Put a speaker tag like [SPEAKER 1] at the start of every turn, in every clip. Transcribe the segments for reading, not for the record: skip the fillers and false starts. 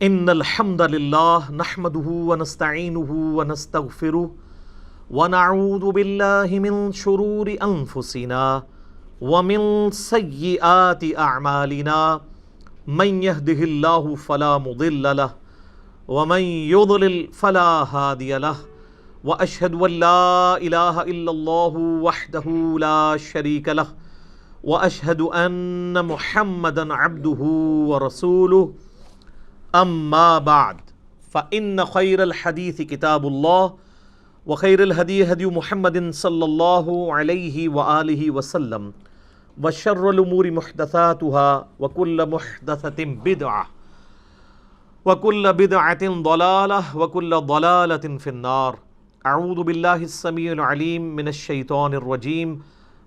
[SPEAKER 1] ان الحمد للہ نحمده ونستعینه ونستغفره ونعوذ باللہ من شرور انفسنا ومن سیئات اعمالنا من يهده اللہ فلا مضل له ومن يضلل فلا هادی له واشهد ان لا الہ الا اللہ وحدہ لا شریک له واشهد ان محمدا عبدہ ورسولہ اما بعد فإن خیر الحدیث کتاب اللہ وخیر الہدی ہدی محمد صلی اللہ علیہ وآلہ وسلم وشر الامور محدثاتها وکل محدثۃ بدعہ وکل بدعۃ ضلالہ وکل ضلالۃ فی النار۔ اعوذ باللہ السمیع العلیم من الشیطان الرجیم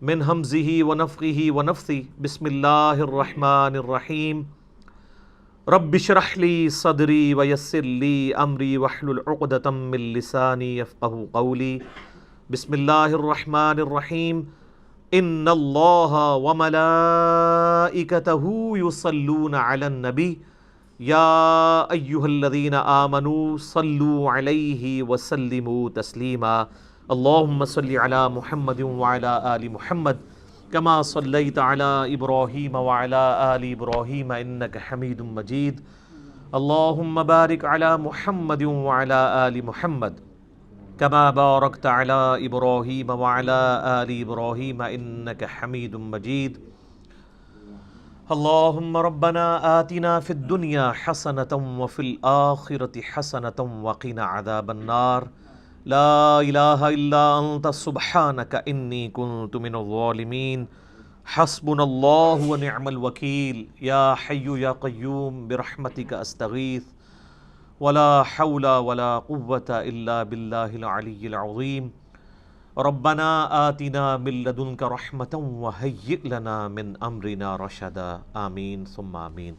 [SPEAKER 1] من ہمزہ ونفخہ ونفثہ بسم اللہ الرحمن الرحیم۔ رب اشرح لی صدری ویسر لی امری واحلل عقدۃ من لسانی یفقہوا قولی۔ بسم اللہ الرحمن الرحیم۔ ان اللہ وملائکتہ یصلون علی النبی یا ایہا الذین آمنوا صلوا علیہ وسلموا تسلیما۔ اللہم صل علی محمد وعلی آل محمد کما صلیت علی ابراہیم وعلی آل ابراہیم انک حمید مجید۔ اللہم بارک علی محمد وعلی آل محمد کما بارکت علی ابراہیم وعلی آل ابراہیم انک حمید مجید۔ اللہم ربنا آتنا فی الدنیا حسنۃ وفی الآخرۃ حسنۃ وقنا عذاب النار۔ لا الہ الا انت سبحانک انی کنت من الظالمین۔ حسبنا اللہ ونعم الوکیل۔ یا حی یا قیوم برحمتک استغیث ولا حول ولا قوة الا باللہ العلی العظیم۔ ربنا آتنا من لدنک رحمۃ وہیئ لنا من امرنا رشدا۔ آمین ثم آمین۔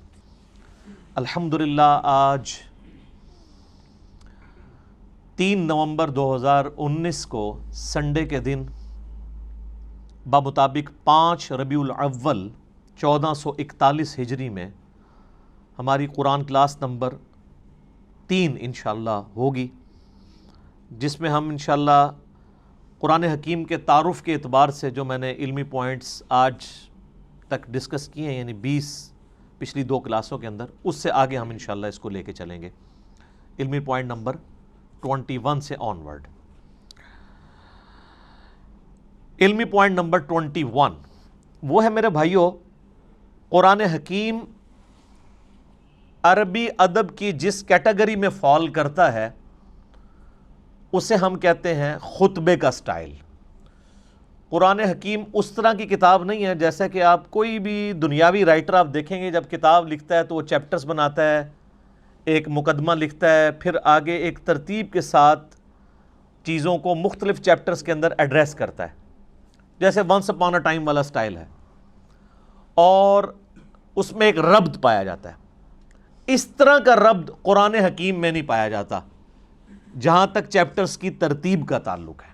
[SPEAKER 1] الحمدللہ آج 3 نومبر 2019 کو سنڈے کے دن بمطابق 5 ربیع الاول 1441 ہجری میں ہماری قرآن کلاس نمبر 3 انشاءاللہ ہوگی، جس میں ہم انشاءاللہ قرآن حکیم کے تعارف کے اعتبار سے جو میں نے علمی پوائنٹس آج تک ڈسکس کیے ہیں، یعنی 20 پچھلی 2 کلاسوں کے اندر، اس سے آگے ہم انشاءاللہ اس کو لے کے چلیں گے، علمی پوائنٹ نمبر 21 سے آن ورڈ۔ علمی پوائنٹ نمبر 21 وہ ہے میرے بھائیوں، قرآن حکیم عربی ادب کی جس کیٹیگری میں فال کرتا ہے اسے ہم کہتے ہیں خطبے کا سٹائل۔ قرآن حکیم اس طرح کی کتاب نہیں ہے جیسا کہ آپ کوئی بھی دنیاوی رائٹر آپ دیکھیں گے، جب کتاب لکھتا ہے تو وہ چیپٹرز بناتا ہے، ایک مقدمہ لکھتا ہے، پھر آگے ایک ترتیب کے ساتھ چیزوں کو مختلف چیپٹرز کے اندر ایڈریس کرتا ہے، جیسے ونس اپون اے ٹائم والا سٹائل ہے، اور اس میں ایک ربط پایا جاتا ہے۔ اس طرح کا ربط قرآن حکیم میں نہیں پایا جاتا جہاں تک چیپٹرز کی ترتیب کا تعلق ہے۔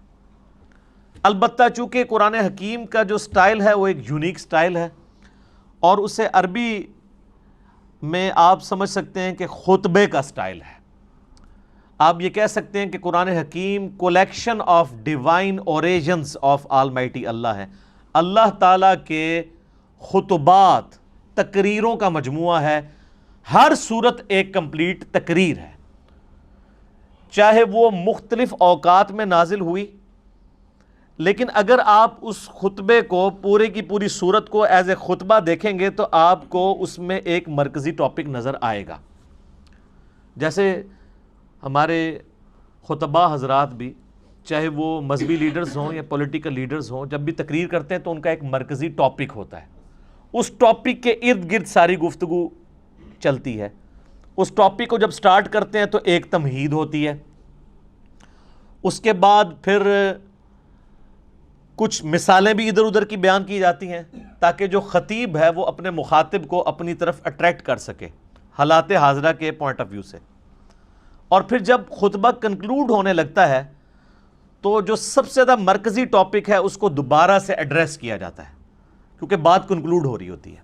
[SPEAKER 1] البتہ چونکہ قرآن حکیم کا جو سٹائل ہے وہ ایک یونیک سٹائل ہے، اور اسے عربی میں آپ سمجھ سکتے ہیں کہ خطبے کا سٹائل ہے۔ آپ یہ کہہ سکتے ہیں کہ قرآن حکیم collection of divine origins of almighty Allah ہے، اللہ تعالیٰ کے خطبات، تقریروں کا مجموعہ ہے۔ ہر صورت ایک کمپلیٹ تقریر ہے، چاہے وہ مختلف اوقات میں نازل ہوئی، لیکن اگر آپ اس خطبے کو پورے کی پوری صورت کو ایز اے خطبہ دیکھیں گے تو آپ کو اس میں ایک مرکزی ٹاپک نظر آئے گا۔ جیسے ہمارے خطبہ حضرات بھی، چاہے وہ مذہبی لیڈرز ہوں یا پولیٹیکل لیڈرز ہوں، جب بھی تقریر کرتے ہیں تو ان کا ایک مرکزی ٹاپک ہوتا ہے، اس ٹاپک کے ارد گرد ساری گفتگو چلتی ہے۔ اس ٹاپک کو جب سٹارٹ کرتے ہیں تو ایک تمہید ہوتی ہے، اس کے بعد پھر کچھ مثالیں بھی ادھر ادھر کی بیان کی جاتی ہیں تاکہ جو خطیب ہے وہ اپنے مخاطب کو اپنی طرف اٹریکٹ کر سکے حالات حاضرہ کے پوائنٹ آف ویو سے۔ اور پھر جب خطبہ کنکلوڈ ہونے لگتا ہے تو جو سب سے زیادہ مرکزی ٹاپک ہے اس کو دوبارہ سے ایڈریس کیا جاتا ہے، کیونکہ بات کنکلوڈ ہو رہی ہوتی ہے۔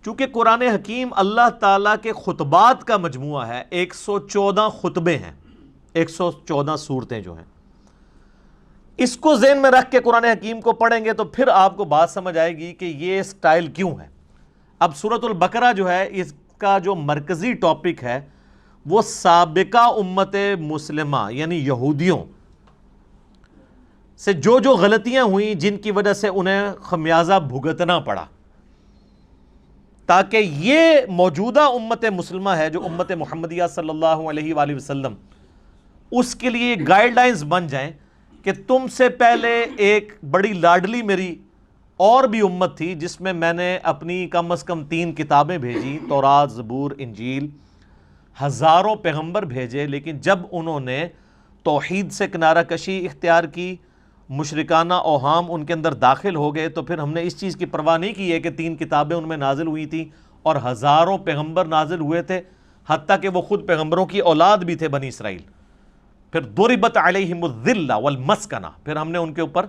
[SPEAKER 1] چونکہ قرآن حکیم اللہ تعالیٰ کے خطبات کا مجموعہ ہے، 114 خطبے ہیں، 114 صورتیں جو ہیں، اس کو ذہن میں رکھ کے قرآن حکیم کو پڑھیں گے تو پھر آپ کو بات سمجھ آئے گی کہ یہ سٹائل کیوں ہے۔ اب سورۃ البقرہ جو ہے، اس کا جو مرکزی ٹاپک ہے وہ سابقہ امت مسلمہ یعنی یہودیوں سے جو غلطیاں ہوئیں جن کی وجہ سے انہیں خمیازہ بھگتنا پڑا، تاکہ یہ موجودہ امت مسلمہ ہے جو امت محمدیہ صلی اللہ علیہ وآلہ وسلم، اس کے لیے گائیڈ لائنز بن جائیں کہ تم سے پہلے ایک بڑی لاڈلی میری اور بھی امت تھی جس میں میں نے اپنی کم از کم 3 کتابیں بھیجی، تورات، زبور، انجیل، ہزاروں پیغمبر بھیجے، لیکن جب انہوں نے توحید سے کنارہ کشی اختیار کی، مشرکانہ اوہام ان کے اندر داخل ہو گئے، تو پھر ہم نے اس چیز کی پرواہ نہیں کی ہے کہ 3 کتابیں ان میں نازل ہوئی تھیں اور ہزاروں پیغمبر نازل ہوئے تھے، حتیٰ کہ وہ خود پیغمبروں کی اولاد بھی تھے بنی اسرائیل۔ پھر ضربت علیہم الذلہ والمسکنہ، پھر ہم نے ان کے اوپر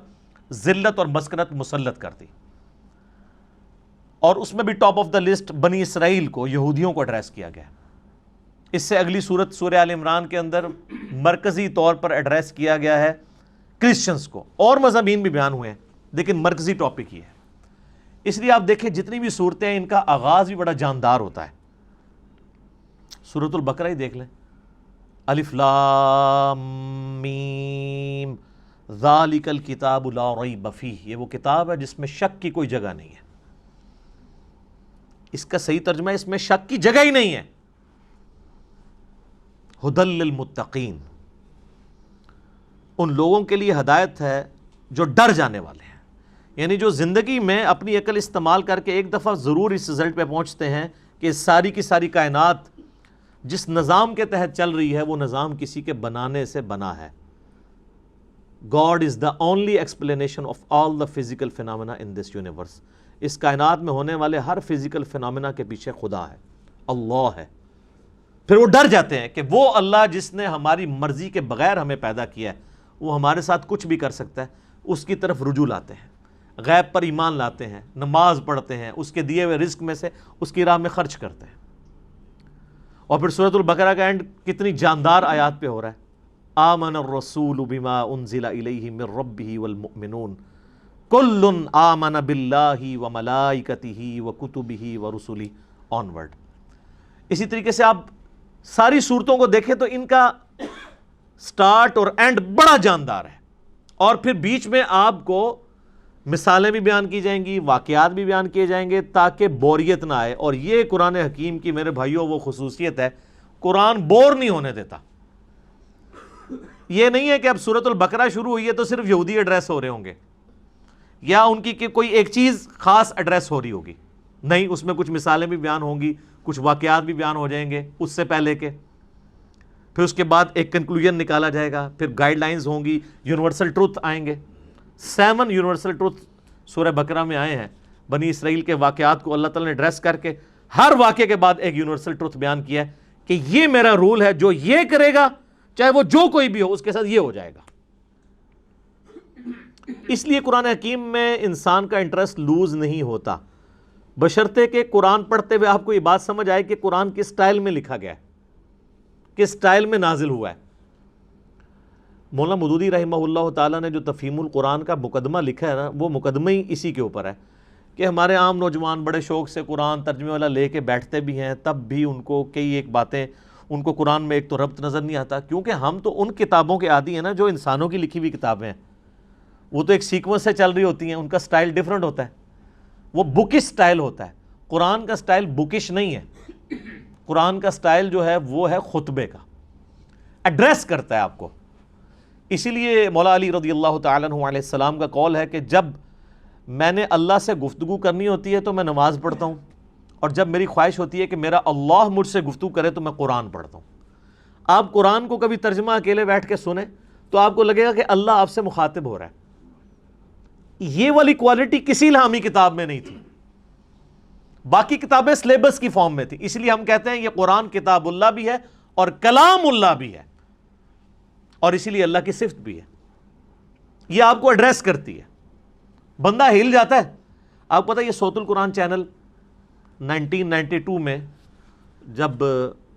[SPEAKER 1] ذلت اور مسکنت مسلط کر دی، اور اس میں بھی ٹاپ آف دا لسٹ بنی اسرائیل کو، یہودیوں کو ایڈریس کیا گیا۔ اس سے اگلی سورت سورہ آل عمران کے اندر مرکزی طور پر ایڈریس کیا گیا ہے کرسچنز کو، اور مضامین بھی بیان ہوئے ہیں لیکن مرکزی ٹاپک یہ ہے۔ اس لیے آپ دیکھیں جتنی بھی صورتیں ہیں ان کا آغاز بھی بڑا جاندار ہوتا ہے۔ سورۃ البقرہ ہی دیکھ لیں، الف لام میم ذالک الکتاب لا ریب فیہ، یہ وہ کتاب ہے جس میں شک کی کوئی جگہ نہیں ہے۔ اس کا صحیح ترجمہ ہے اس میں شک کی جگہ ہی نہیں ہے۔ ھدی للمتقین، ان لوگوں کے لیے ہدایت ہے جو ڈر جانے والے ہیں، یعنی جو زندگی میں اپنی عقل استعمال کر کے ایک دفعہ ضرور اس رزلٹ پہ پہنچتے ہیں کہ ساری کی ساری کائنات جس نظام کے تحت چل رہی ہے وہ نظام کسی کے بنانے سے بنا ہے۔ God is the only explanation of all the physical phenomena in this universe۔ اس کائنات میں ہونے والے ہر فزیکل فینومینا کے پیچھے خدا ہے، اللہ ہے۔ پھر وہ ڈر جاتے ہیں کہ وہ اللہ جس نے ہماری مرضی کے بغیر ہمیں پیدا کیا ہے، وہ ہمارے ساتھ کچھ بھی کر سکتا ہے، اس کی طرف رجوع لاتے ہیں، غیب پر ایمان لاتے ہیں، نماز پڑھتے ہیں، اس کے دیے ہوئے رزق میں سے اس کی راہ میں خرچ کرتے ہیں۔ اور پھر سورۃ البقرہ کا اینڈ کتنی جاندار آیات پہ ہو رہا ہے، آمن الرسول بما انزل الیہ من ربہ والمؤمنون کل آمن باللہ وملائکتہ وکتبہ ورسلہ آنورڈ۔ اسی طریقے سے آپ ساری صورتوں کو دیکھیں تو ان کا سٹارٹ اور اینڈ بڑا جاندار ہے، اور پھر بیچ میں آپ کو مثالیں بھی بیان کی جائیں گی، واقعات بھی بیان کیے جائیں گے تاکہ بوریت نہ آئے۔ اور یہ قرآن حکیم کی میرے بھائیوں وہ خصوصیت ہے، قرآن بور نہیں ہونے دیتا۔ یہ نہیں ہے کہ اب سورۃ البقرہ شروع ہوئی ہے تو صرف یہودی ایڈریس ہو رہے ہوں گے یا ان کی کوئی ایک چیز خاص ایڈریس ہو رہی ہوگی، نہیں، اس میں کچھ مثالیں بھی بیان ہوں گی، کچھ واقعات بھی بیان ہو جائیں گے اس سے پہلے کے، پھر اس کے بعد ایک کنکلوژن نکالا جائے گا، پھر گائیڈ لائنز ہوں گی، یونیورسل ٹروتھ آئیں گے۔ 7 یونیورسل ٹروتھ سورہ بقرہ میں آئے ہیں، بنی اسرائیل کے واقعات کو اللہ تعالیٰ نے ایڈریس کر کے ہر واقعے کے بعد ایک یونیورسل ٹروتھ بیان کیا ہے کہ یہ میرا رول ہے، جو یہ کرے گا چاہے وہ جو کوئی بھی ہو اس کے ساتھ یہ ہو جائے گا۔ اس لیے قرآن حکیم میں انسان کا انٹرسٹ لوز نہیں ہوتا، بشرطے کہ قرآن پڑھتے ہوئے آپ کو یہ بات سمجھ آئے کہ قرآن کس سٹائل میں لکھا گیا ہے، کس سٹائل میں نازل ہوا ہے۔ مولانا مودودی رحمہ اللہ تعالیٰ نے جو تفہیم القرآن کا مقدمہ لکھا ہے نا، وہ مقدمہ ہی اسی کے اوپر ہے کہ ہمارے عام نوجوان بڑے شوق سے قرآن ترجمے والا لے کے بیٹھتے بھی ہیں، تب بھی ان کو کئی ایک باتیں، ان کو قرآن میں ایک تو ربط نظر نہیں آتا، کیونکہ ہم تو ان کتابوں کے عادی ہیں نا جو انسانوں کی لکھی ہوئی کتابیں ہیں، وہ تو ایک سیکوینس سے چل رہی ہوتی ہیں، ان کا سٹائل ڈیفرنٹ ہوتا ہے، وہ بکش سٹائل ہوتا ہے۔ قرآن کا سٹائل بکش نہیں ہے، قرآن کا سٹائل جو ہے وہ ہے خطبے کا، ایڈریس کرتا ہے آپ کو۔ اسی لیے مولا علی رضی اللہ تعالیٰ عنہ علیہ السلام کا قول ہے کہ جب میں نے اللہ سے گفتگو کرنی ہوتی ہے تو میں نماز پڑھتا ہوں، اور جب میری خواہش ہوتی ہے کہ میرا اللہ مجھ سے گفتگو کرے تو میں قرآن پڑھتا ہوں۔ آپ قرآن کو کبھی ترجمہ اکیلے بیٹھ کے سنیں تو آپ کو لگے گا کہ اللہ آپ سے مخاطب ہو رہا ہے۔ یہ والی کوالٹی کسی الہامی کتاب میں نہیں تھی، باقی کتابیں سلیبس کی فارم میں تھی، اس لیے ہم کہتے ہیں یہ قرآن کتاب اللہ بھی ہے اور کلام اللہ بھی ہے، اور اسی لیے اللہ کی صفت بھی ہے۔ یہ آپ کو ایڈریس کرتی ہے، بندہ ہل جاتا ہے۔ آپ کو پتہ ہے یہ صوت القرآن چینل 1992 میں جب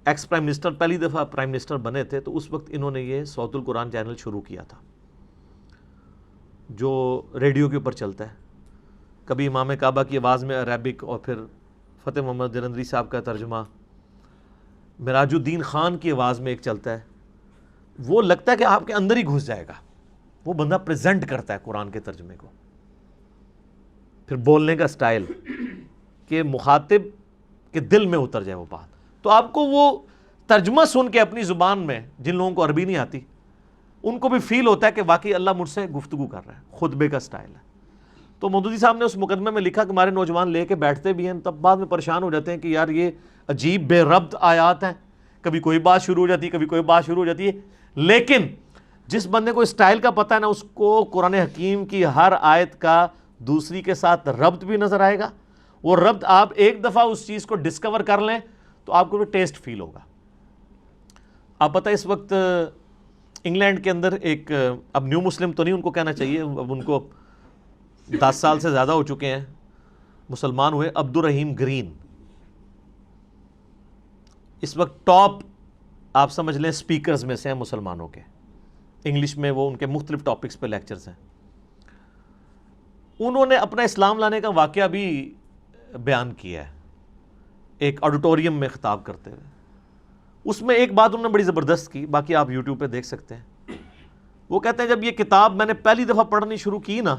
[SPEAKER 1] ایکس پرائم منسٹر پہلی دفعہ پرائم منسٹر بنے تھے تو اس وقت انہوں نے یہ صوت القرآن چینل شروع کیا تھا جو ریڈیو کے اوپر چلتا ہے. کبھی امام کعبہ کی آواز میں عربک اور پھر فتح محمد جلندری صاحب کا ترجمہ, مراج الدین خان کی آواز میں ایک چلتا ہے. وہ لگتا ہے کہ آپ کے اندر ہی گھس جائے گا. وہ بندہ پریزنٹ کرتا ہے قرآن کے ترجمے کو. پھر بولنے کا سٹائل کہ مخاطب کے دل میں اتر جائے وہ بات. تو آپ کو وہ ترجمہ سن کے اپنی زبان میں, جن لوگوں کو عربی نہیں آتی ان کو بھی فیل ہوتا ہے کہ واقعی اللہ مجھ سے گفتگو کر رہا ہے. خطبے کا سٹائل ہے. تو مودودی صاحب نے اس مقدمے میں لکھا کہ ہمارے نوجوان لے کے بیٹھتے بھی ہیں, تب بعد میں پریشان ہو جاتے ہیں کہ یار یہ عجیب بے ربط آیات ہیں, کبھی کوئی بات شروع ہو جاتی ہے, کبھی کوئی بات شروع ہو جاتی ہے. لیکن جس بندے کو اسٹائل کا پتہ ہے نا, اس کو قرآن حکیم کی ہر آیت کا دوسری کے ساتھ ربط بھی نظر آئے گا. وہ ربط آپ ایک دفعہ اس چیز کو ڈسکور کر لیں تو آپ کو بھی ٹیسٹ فیل ہوگا. آپ پتہ اس وقت انگلینڈ کے اندر ایک, اب نیو مسلم تو نہیں ان کو کہنا چاہیے, اب ان کو 10 سال سے زیادہ ہو چکے ہیں, مسلمان ہوئے, عبد الرحیم گرین. اس وقت ٹاپ آپ سمجھ لیں سپیکرز میں سے ہیں مسلمانوں کے. انگلش میں وہ ان کے مختلف ٹاپکس پہ لیکچرز ہیں. انہوں نے اپنا اسلام لانے کا واقعہ بھی بیان کیا ہے ایک آڈیٹوریم میں خطاب کرتے ہوئے. اس میں ایک بات انہوں نے بڑی زبردست کی, باقی آپ یوٹیوب پہ دیکھ سکتے ہیں. وہ کہتے ہیں جب یہ کتاب میں نے پہلی دفعہ پڑھنی شروع کی نا,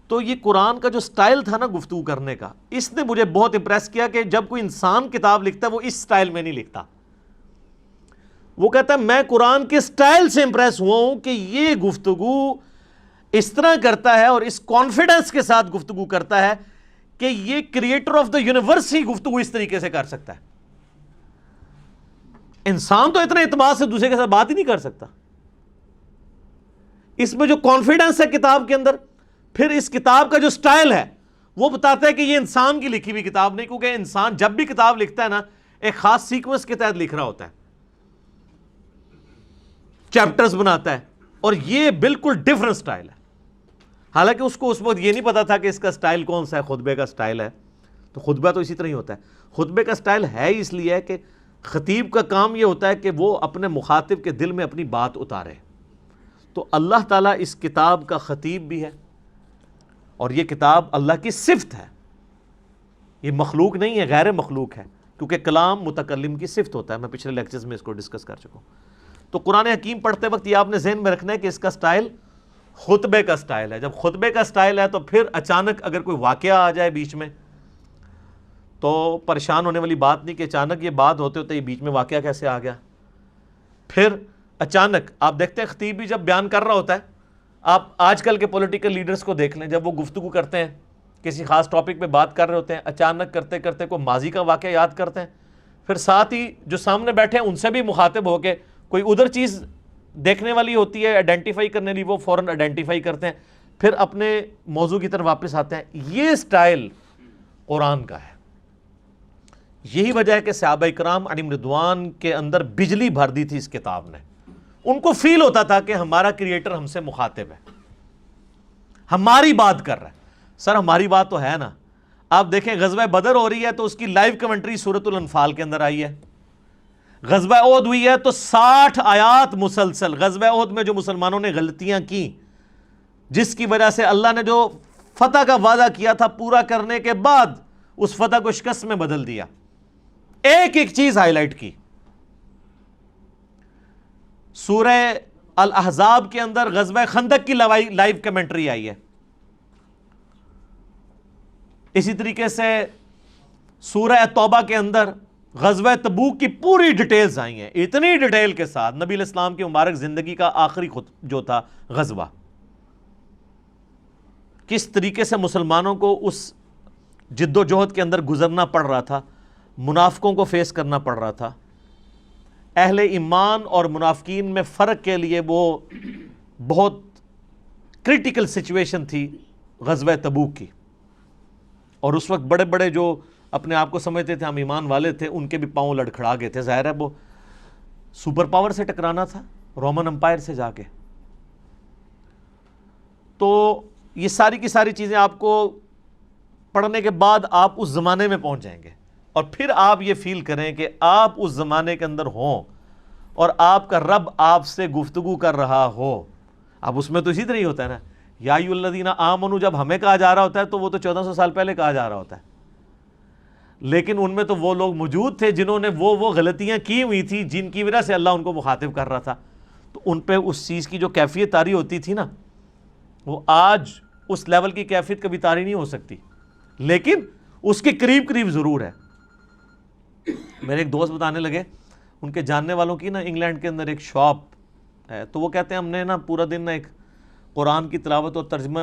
[SPEAKER 1] تو یہ قرآن کا جو سٹائل تھا نا گفتگو کرنے کا, اس نے مجھے بہت امپریس کیا کہ جب کوئی انسان کتاب لکھتا ہے وہ اس سٹائل میں نہیں لکھتا. وہ کہتا ہے میں قرآن کے سٹائل سے امپریس ہوا ہوں کہ یہ گفتگو اس طرح کرتا ہے اور اس کانفیڈنس کے ساتھ گفتگو کرتا ہے کہ یہ کریٹر آف دا یونیورس ہی گفتگو اس طریقے سے کر سکتا ہے. انسان تو اتنے اعتماد سے دوسرے کے ساتھ بات ہی نہیں کر سکتا. اس میں جو کانفیڈنس ہے کتاب کے اندر, پھر اس کتاب کا جو سٹائل ہے وہ بتاتا ہے کہ یہ انسان کی لکھی ہوئی کتاب نہیں, کیونکہ انسان جب بھی کتاب لکھتا ہے نا ایک خاص سیکوینس کے تحت لکھ رہا ہوتا ہے, چیپٹرز بناتا ہے, اور یہ بالکل ڈیفرنٹ سٹائل ہے. حالانکہ اس کو اس وقت یہ نہیں پتا تھا کہ اس کا سٹائل کون سا ہے, خطبے کا سٹائل ہے. تو خطبہ تو اسی طرح ہی ہوتا ہے. خطبے کا سٹائل ہے اس لیے ہے کہ خطیب کا کام یہ ہوتا ہے کہ وہ اپنے مخاطب کے دل میں اپنی بات اتارے. تو اللہ تعالیٰ اس کتاب کا خطیب بھی ہے, اور یہ کتاب اللہ کی صفت ہے. یہ مخلوق نہیں ہے, غیر مخلوق ہے, کیونکہ کلام متکلم کی صفت ہوتا ہے. میں پچھلے لیکچرز میں اس کو ڈسکس کر چکا ہوں. تو قرآن حکیم پڑھتے وقت یہ آپ نے ذہن میں رکھنا ہے کہ اس کا سٹائل خطبے کا سٹائل ہے. جب خطبے کا سٹائل ہے تو پھر اچانک اگر کوئی واقعہ آ جائے بیچ میں تو پریشان ہونے والی بات نہیں کہ اچانک یہ بات ہوتے ہوتے یہ بیچ میں واقعہ کیسے آ گیا. پھر اچانک آپ دیکھتے ہیں خطیب بھی جب بیان کر رہا ہوتا ہے, آپ آج کل کے پولیٹیکل لیڈرز کو دیکھ لیں, جب وہ گفتگو کرتے ہیں کسی خاص ٹاپک پہ بات کر رہے ہوتے ہیں, اچانک کرتے کرتے کوئی ماضی کا واقعہ یاد کرتے ہیں, پھر ساتھ ہی جو سامنے بیٹھے ہیں ان سے بھی مخاطب ہو کے کوئی ادھر چیز دیکھنے والی ہوتی ہے آئیڈینٹیفائی کرنے لی, وہ فوراً آئیڈینٹیفائی کرتے ہیں, پھر اپنے موضوع کی طرف واپس آتے ہیں. یہ سٹائل قرآن کا ہے. یہی وجہ ہے کہ صحابہ کرام علیہم رضوان کے اندر بجلی بھر دی تھی اس کتاب نے. ان کو فیل ہوتا تھا کہ ہمارا کریٹر ہم سے مخاطب ہے, ہماری بات کر رہا ہے. سر ہماری بات تو ہے نا. آپ دیکھیں غزوہ بدر ہو رہی ہے تو اس کی لائیو کمنٹری سورۃ الانفال کے اندر آئی ہے. غزوہ احد ہوئی ہے تو 60 آیات مسلسل. غزوہ احد میں جو مسلمانوں نے غلطیاں کی, جس کی وجہ سے اللہ نے جو فتح کا وعدہ کیا تھا پورا کرنے کے بعد اس فتح کو شکست میں بدل دیا, ایک ایک چیز ہائی لائٹ کی. سورہ الاحزاب کے اندر غزوہ خندق کی لائیو کمنٹری آئی ہے. اسی طریقے سے سورہ توبہ کے اندر غزوہ تبوک کی پوری ڈیٹیلز آئی ہیں, اتنی ڈیٹیل کے ساتھ. نبی علیہ السلام کی مبارک زندگی کا آخری جو تھا غزوہ, کس طریقے سے مسلمانوں کو اس جد و جہد کے اندر گزرنا پڑ رہا تھا, منافقوں کو فیس کرنا پڑ رہا تھا. اہل ایمان اور منافقین میں فرق کے لیے وہ بہت کرٹیکل سچویشن تھی غزوہ تبوک کی. اور اس وقت بڑے بڑے جو اپنے آپ کو سمجھتے تھے ہم ایمان والے تھے, ان کے بھی پاؤں لڑکھڑا گئے تھے. ظاہر ہے وہ سپر پاور سے ٹکرانا تھا, رومن امپائر سے جا کے. تو یہ ساری کی ساری چیزیں آپ کو پڑھنے کے بعد آپ اس زمانے میں پہنچ جائیں گے، اور پھر آپ یہ فیل کریں کہ آپ اس زمانے کے اندر ہوں اور آپ کا رب آپ سے گفتگو کر رہا ہو۔ اب اس میں تو اسی طرح ہی ہوتا ہے نا، یا ایھا الذین آمنوا جب ہمیں کہا جا رہا ہوتا ہے تو وہ تو 1400 سال پہلے کہا جا رہا ہوتا ہے، لیکن ان میں تو وہ لوگ موجود تھے جنہوں نے وہ غلطیاں کی ہوئی تھی جن کی وجہ سے اللہ ان کو مخاطب کر رہا تھا، تو ان پہ اس چیز کی جو کیفیت طاری ہوتی تھی نا، وہ آج اس لیول کی کیفیت کبھی طاری نہیں ہو سکتی، لیکن اس کے قریب قریب ضرور ہے۔ میرے ایک دوست بتانے لگے، ان کے جاننے والوں کی نا انگلینڈ کے اندر ایک شاپ ہے، تو وہ کہتے ہیں ہم نے نا پورا دن نا ایک قرآن کی تلاوت اور ترجمہ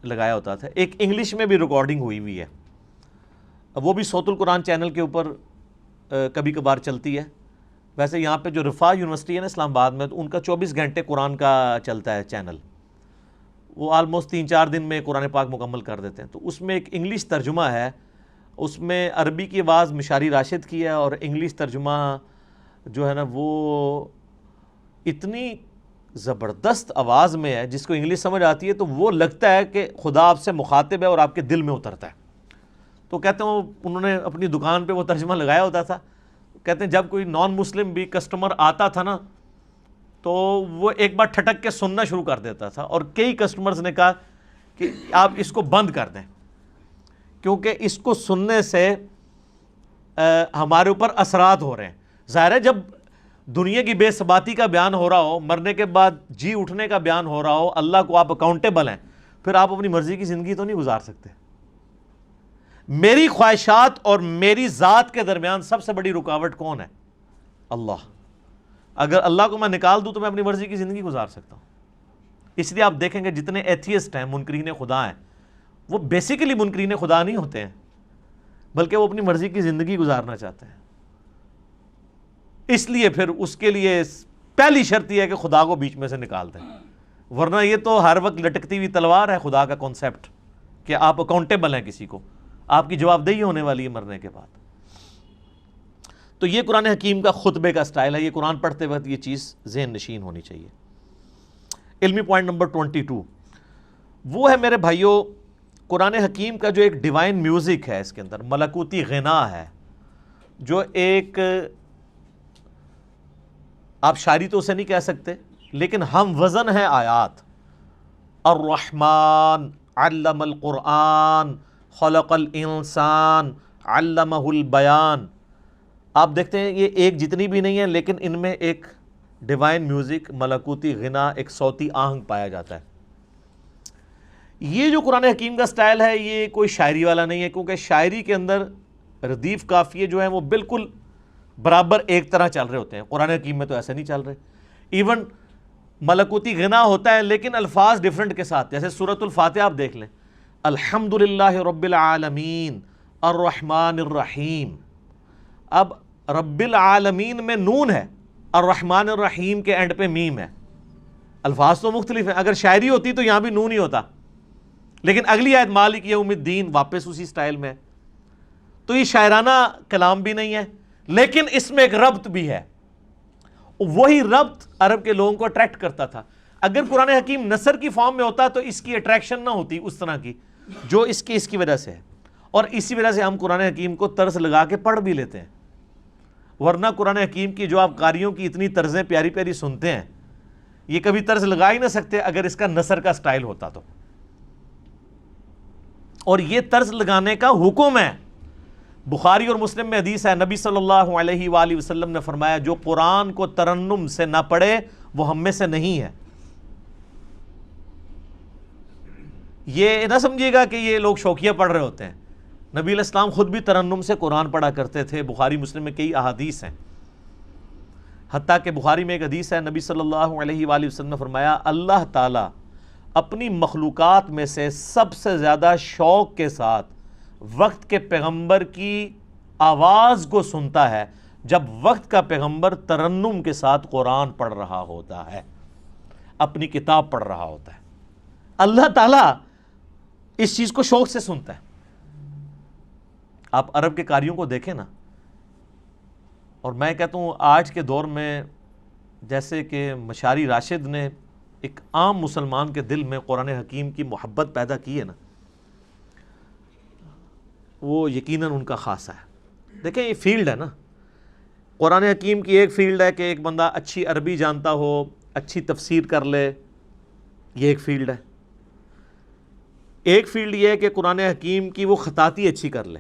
[SPEAKER 1] لگایا ہوتا تھا، ایک انگلش میں بھی ریکارڈنگ ہوئی ہوئی ہے، وہ بھی صوت القرآن چینل کے اوپر کبھی کبھار چلتی ہے۔ ویسے یہاں پہ جو رفاع یونیورسٹی ہے نا اسلام آباد میں، تو ان کا 24 گھنٹے قرآن کا چلتا ہے چینل، وہ آلموسٹ 3-4 دن میں قرآن پاک مکمل کر دیتے ہیں۔ تو اس میں ایک انگلش ترجمہ ہے، اس میں عربی کی آواز مشاری راشد کی ہے، اور انگلش ترجمہ جو ہے نا وہ اتنی زبردست آواز میں ہے، جس کو انگلش سمجھ آتی ہے تو وہ لگتا ہے کہ خدا آپ سے مخاطب ہے اور آپ کے دل میں اترتا ہے۔ تو کہتے ہیں انہوں نے اپنی دکان پہ وہ ترجمہ لگایا ہوتا تھا، کہتے ہیں جب کوئی نان مسلم بھی کسٹمر آتا تھا نا تو وہ ایک بار ٹھٹک کے سننا شروع کر دیتا تھا، اور کئی کسٹمرز نے کہا کہ آپ اس کو بند کر دیں، کیونکہ اس کو سننے سے ہمارے اوپر اثرات ہو رہے ہیں۔ ظاہر ہے جب دنیا کی بے ثباتی کا بیان ہو رہا ہو، مرنے کے بعد جی اٹھنے کا بیان ہو رہا ہو، اللہ کو آپ اکاؤنٹیبل ہیں، پھر آپ اپنی مرضی کی زندگی تو نہیں گزار سکتے۔ میری خواہشات اور میری ذات کے درمیان سب سے بڑی رکاوٹ کون ہے؟ اللہ۔ اگر اللہ کو میں نکال دوں تو میں اپنی مرضی کی زندگی گزار سکتا ہوں۔ اس لیے آپ دیکھیں گے جتنے ایتھیسٹ ہیں، منکرین خدا ہیں، وہ بیسیکلی منکرین خدا نہیں ہوتے ہیں، بلکہ وہ اپنی مرضی کی زندگی گزارنا چاہتے ہیں۔ اس لیے پھر اس کے لیے پہلی شرط یہ ہے کہ خدا کو بیچ میں سے نکال دیں، ورنہ یہ تو ہر وقت لٹکتی ہوئی تلوار ہے خدا کا کانسیپٹ، کہ آپ اکاؤنٹیبل ہیں کسی کو، آپ کی جواب دہی ہونے والی ہے مرنے کے بعد۔ تو یہ قرآن حکیم کا خطبے کا سٹائل ہے، یہ قرآن پڑھتے وقت یہ چیز ذہن نشین ہونی چاہیے۔ علمی پوائنٹ نمبر 22 وہ ہے میرے بھائیوں، قرآن حکیم کا جو ایک ڈیوائن میوزک ہے، اس کے اندر ملکوتی غنا ہے، جو ایک آپ شاعری تو اسے نہیں کہہ سکتے، لیکن ہم وزن ہے آیات۔ الرحمن علم القرآن خلق الانسان علمہ البیان۔ آپ دیکھتے ہیں یہ ایک جتنی بھی نہیں ہے، لیکن ان میں ایک ڈیوائن میوزک، ملکوتی غنا، ایک صوتی آہنگ پایا جاتا ہے۔ یہ جو قرآن حکیم کا سٹائل ہے یہ کوئی شاعری والا نہیں ہے، کیونکہ شاعری کے اندر ردیف قافیے جو ہیں وہ بالکل برابر ایک طرح چل رہے ہوتے ہیں، قرآن حکیم میں تو ایسے نہیں چل رہے۔ ایون ملکوتی غنا ہوتا ہے لیکن الفاظ ڈیفرنٹ کے ساتھ، جیسے سورۃ الفاتحہ آپ دیکھ لیں، الحمدللہ رب العالمین الرحمن الرحیم۔ اب رب العالمین میں نون ہے، الرحمن الرحیم کے اینڈ پہ میم ہے، الفاظ تو مختلف ہیں۔ اگر شاعری ہوتی تو یہاں بھی نون ہی ہوتا، لیکن اگلی آیت مالک یوم الدین واپس اسی سٹائل میں۔ تو یہ شاعرانہ کلام بھی نہیں ہے، لیکن اس میں ایک ربط بھی ہے، وہی ربط عرب کے لوگوں کو اٹریکٹ کرتا تھا۔ اگر قرآن حکیم نثر کی فارم میں ہوتا تو اس کی اٹریکشن نہ ہوتی اس طرح کی جو اس کی وجہ سے ہے، اور اسی وجہ سے ہم قرآن حکیم کو طرز لگا کے پڑھ بھی لیتے ہیں، ورنہ قرآن حکیم کی جو آپ قاریوں کی اتنی طرزیں پیاری پیاری سنتے ہیں، یہ کبھی طرز لگا ہی نہ سکتے اگر اس کا نثر کا سٹائل ہوتا تو۔ اور یہ طرز لگانے کا حکم ہے، بخاری اور مسلم میں حدیث ہے، نبی صلی اللہ علیہ وآلہ وسلم نے فرمایا جو قرآن کو ترنم سے نہ پڑھے وہ ہم میں سے نہیں ہے۔ یہ نہ سمجھیے گا کہ یہ لوگ شوقیہ پڑھ رہے ہوتے ہیں، نبی علیہ السلام خود بھی ترنم سے قرآن پڑھا کرتے تھے۔ بخاری مسلم میں کئی احادیث ہیں، حتیٰ کہ بخاری میں ایک حدیث ہے، نبی صلی اللہ علیہ وآلہ وسلم نے فرمایا اللہ تعالیٰ اپنی مخلوقات میں سے سب سے زیادہ شوق کے ساتھ وقت کے پیغمبر کی آواز کو سنتا ہے جب وقت کا پیغمبر ترنم کے ساتھ قرآن پڑھ رہا ہوتا ہے، اپنی کتاب پڑھ رہا ہوتا ہے۔ اللہ تعالیٰ اس چیز کو شوق سے سنتا ہے۔ آپ عرب کے قاریوں کو دیکھیں نا، اور میں کہتا ہوں آج کے دور میں جیسے کہ مشاری راشد نے ایک عام مسلمان کے دل میں قرآن حکیم کی محبت پیدا کی ہے نا، وہ یقیناً ان کا خاصہ ہے۔ دیکھیں یہ فیلڈ ہے نا، قرآن حکیم کی ایک فیلڈ ہے کہ ایک بندہ اچھی عربی جانتا ہو، اچھی تفسیر کر لے، یہ ایک فیلڈ ہے۔ ایک فیلڈ یہ ہے کہ قرآن حکیم کی وہ خطاطی اچھی کر لے۔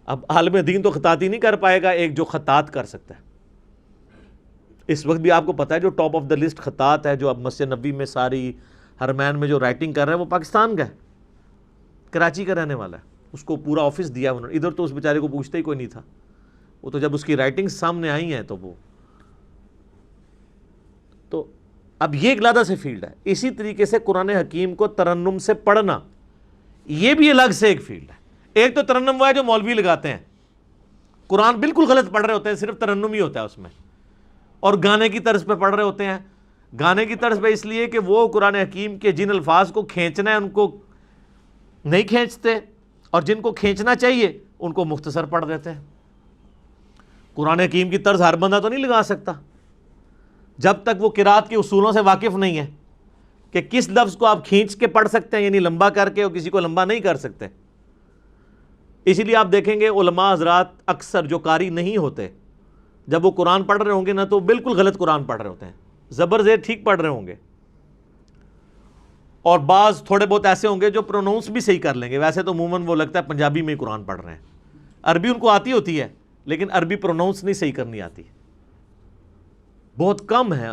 [SPEAKER 1] اب عالم دین تو خطاطی نہیں کر پائے گا، ایک جو خطاط کر سکتا ہے۔ اس وقت بھی آپ کو پتہ ہے جو ٹاپ آف دا لسٹ خطاط ہے جو اب مسجد نبوی میں ساری حرمین میں جو رائٹنگ کر رہا ہے وہ پاکستان کا ہے، کراچی کا رہنے والا ہے۔ اس کو پورا آفس دیا انہوں نے، ادھر تو اس بیچارے کو پوچھتا ہی کوئی نہیں تھا، وہ تو جب اس کی رائٹنگ سامنے آئی ہیں تو اب یہ ایک علیحدہ سے فیلڈ ہے۔ اسی طریقے سے قرآن حکیم کو ترنم سے پڑھنا یہ بھی الگ سے ایک فیلڈ ہے۔ ایک تو ترنم وہ ہے جو مولوی لگاتے ہیں، قرآن بالکل غلط پڑھ رہے ہوتے ہیں، صرف ترنم ہی ہوتا ہے اس میں، اور گانے کی طرز پہ پڑھ رہے ہوتے ہیں۔ گانے کی طرز پہ اس لیے کہ وہ قرآن حکیم کے جن الفاظ کو کھینچنا ہے ان کو نہیں کھینچتے، اور جن کو کھینچنا چاہیے ان کو مختصر پڑھ دیتے ہیں۔ قرآن حکیم کی طرز ہر بندہ تو نہیں لگا سکتا جب تک وہ قرات کے اصولوں سے واقف نہیں ہے کہ کس لفظ کو آپ کھینچ کے پڑھ سکتے ہیں، یعنی لمبا کر کے، اور کسی کو لمبا نہیں کر سکتے۔ اسی لیے آپ دیکھیں گے علماء حضرات اکثر جو قاری نہیں ہوتے، جب وہ قرآن پڑھ رہے ہوں گے نا تو بالکل غلط قرآن پڑھ رہے ہوتے ہیں، زبر زیر ٹھیک پڑھ رہے ہوں گے، اور بعض تھوڑے بہت ایسے ہوں گے جو پروناؤنس بھی صحیح کر لیں گے۔ ویسے تو عموماً وہ لگتا ہے پنجابی میں ہی قرآن پڑھ رہے ہیں، عربی ان کو آتی ہوتی ہے لیکن عربی پروناؤنس نہیں صحیح کرنی آتی۔ بہت کم ہیں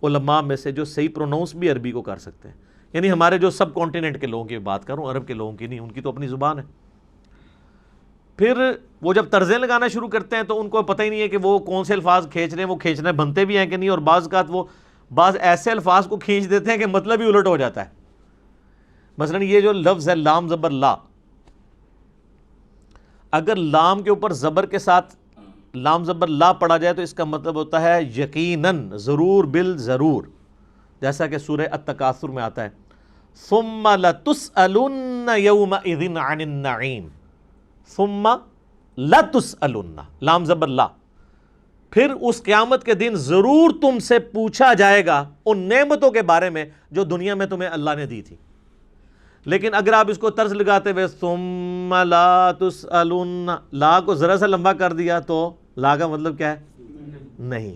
[SPEAKER 1] علماء میں سے جو صحیح پروناؤنس بھی عربی کو کر سکتے ہیں، یعنی ہمارے جو سب کانٹیننٹ کے لوگوں کی بات کروں، عرب کے لوگوں کی نہیں، ان کی تو اپنی زبان ہے۔ پھر وہ جب طرزیں لگانا شروع کرتے ہیں تو ان کو پتہ ہی نہیں ہے کہ وہ کون سے الفاظ کھینچ رہے ہیں، وہ کھینچنے بنتے بھی ہیں کہ نہیں، اور بعض اوقات وہ بعض ایسے الفاظ کو کھینچ دیتے ہیں کہ مطلب ہی الٹ ہو جاتا ہے۔ مثلا یہ جو لفظ ہے لام زبر لا، اگر لام کے اوپر زبر کے ساتھ لام زبر لا پڑھا جائے تو اس کا مطلب ہوتا ہے یقیناً، ضرور، بالضرور، جیسا کہ سورہ التکاثر میں آتا ہے ثم لتسألن یومئذ عن النعیم، ثم لتسألن، لام زبر لا، پھر اس قیامت کے دن ضرور تم سے پوچھا جائے گا ان نعمتوں کے بارے میں جو دنیا میں تمہیں اللہ نے دی تھی۔ لیکن اگر آپ اس کو طرز لگاتے ہوئے ثم لا تسألن، لا کو ذرا سا لمبا کر دیا تو لا کا مطلب کیا ہے؟ نہیں۔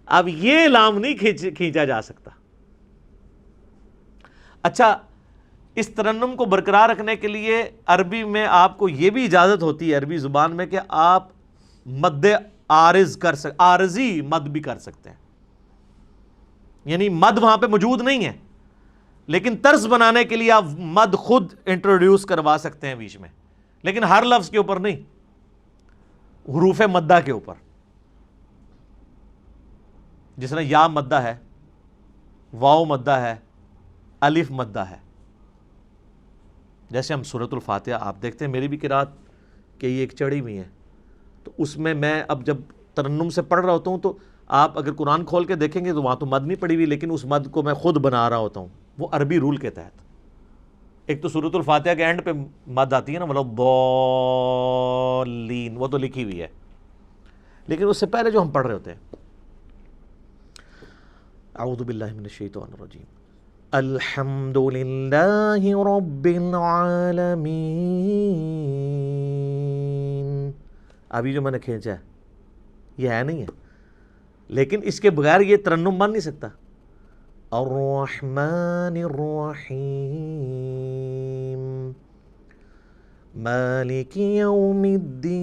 [SPEAKER 1] اب یہ لام نہیں کھینچا جا سکتا۔ اچھا، اس ترنم کو برقرار رکھنے کے لیے عربی میں آپ کو یہ بھی اجازت ہوتی ہے عربی زبان میں کہ آپ مد عارض کر سکتے، عارضی مد بھی کر سکتے ہیں، یعنی مد وہاں پہ موجود نہیں ہے لیکن طرز بنانے کے لیے آپ مد خود انٹروڈیوس کروا سکتے ہیں بیچ میں، لیکن ہر لفظ کے اوپر نہیں، حروف مدہ کے اوپر، جس طرح یا مدہ ہے، واو مدہ ہے، الف مدہ ہے۔ جیسے ہم سورۃ الفاتحہ آپ دیکھتے ہیں، میری بھی قرات کہ یہ ایک چڑھی ہوئی ہے، تو اس میں اب جب ترنم سے پڑھ رہا ہوتا ہوں تو آپ اگر قرآن کھول کے دیکھیں گے تو وہاں تو مد نہیں پڑی ہوئی، لیکن اس مد کو میں خود بنا رہا ہوتا ہوں، وہ عربی رول کے تحت۔ ایک تو سورۃ الفاتحہ کے اینڈ پہ مد آتی ہے نا، ولا الضالین، وہ تو لکھی ہوئی ہے، لیکن اس سے پہلے جو ہم پڑھ رہے ہوتے ہیں، اعوذ باللہ من الشیطان الرجیم، الحمد للہ رب العالمین، ابھی جو میں نے کھینچا ہے یہ ہے نہیں ہے، لیکن اس کے بغیر یہ ترنم بن نہیں سکتا۔ الرحمن الرحیم مالک یوم الدین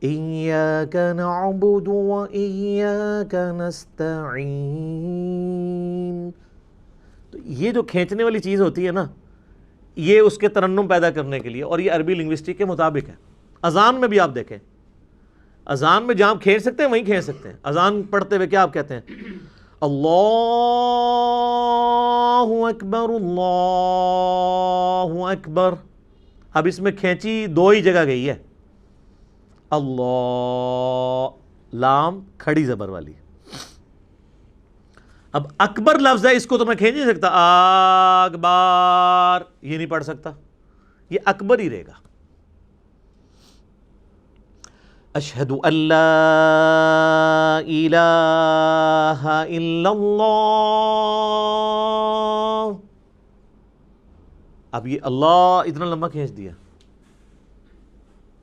[SPEAKER 1] ایاک نعبد و ایاک نستعین۔ تو یہ جو کھینچنے والی چیز ہوتی ہے نا، یہ اس کے ترنم پیدا کرنے کے لیے، اور یہ عربی لنگوسٹک کے مطابق ہے۔ اذان میں بھی آپ دیکھیں، اذان میں جہاں کھینچ سکتے ہیں وہیں کھینچ سکتے ہیں۔ اذان پڑھتے ہوئے کیا آپ کہتے ہیں؟ اللہ اکبر، اللہ اکبر۔ اب اس میں کھینچی دو ہی جگہ گئی ہے، اللہ، لام کھڑی زبر والی۔ اب اکبر لفظ ہے، اس کو تو میں کھینچ نہیں سکتا، اکبر یہ نہیں پڑھ سکتا، یہ اکبر ہی رہے گا۔ اشہد ان لا الہ الا اللہ، اب یہ اللہ اتنا لمبا کھینچ دیا،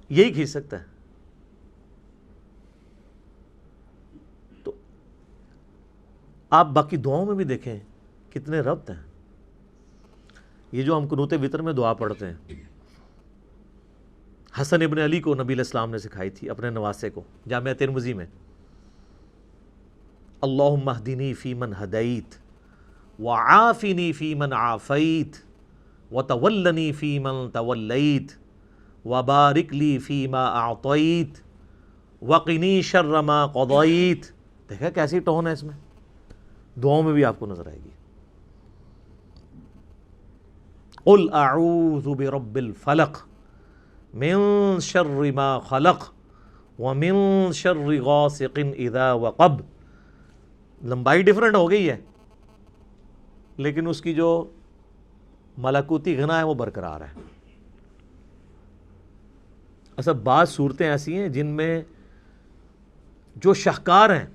[SPEAKER 1] یہی کھینچ سکتا ہے. تو آپ باقی دعاؤں میں بھی دیکھیں کتنے ربط ہیں. یہ جو ہم قنوت وتر میں دعا پڑھتے ہیں، حسن ابن علی کو نبی علیہ السلام نے سکھائی تھی اپنے نواسے کو جامعہ ترمذی میں. اللہم اہدنی فی من ہدیت وعافنی فی من عافیت وتولنی فی من تولیت وبارک لی فی ما اعطیت وقنی شر ما قضیت. دیکھا کیسی ٹون ہے اس میں، دعاؤں میں بھی آپ کو نظر آئے گی. قل اعوذ برب الفلق من شر ما خلق ومن شر غاسق اذا وقب. لمبائی ڈیفرنٹ ہو گئی ہے لیکن اس کی جو ملکوتی غنا ہے وہ برقرار ہے. اصل بعض صورتیں ایسی ہیں جن میں جو شاہکار ہیں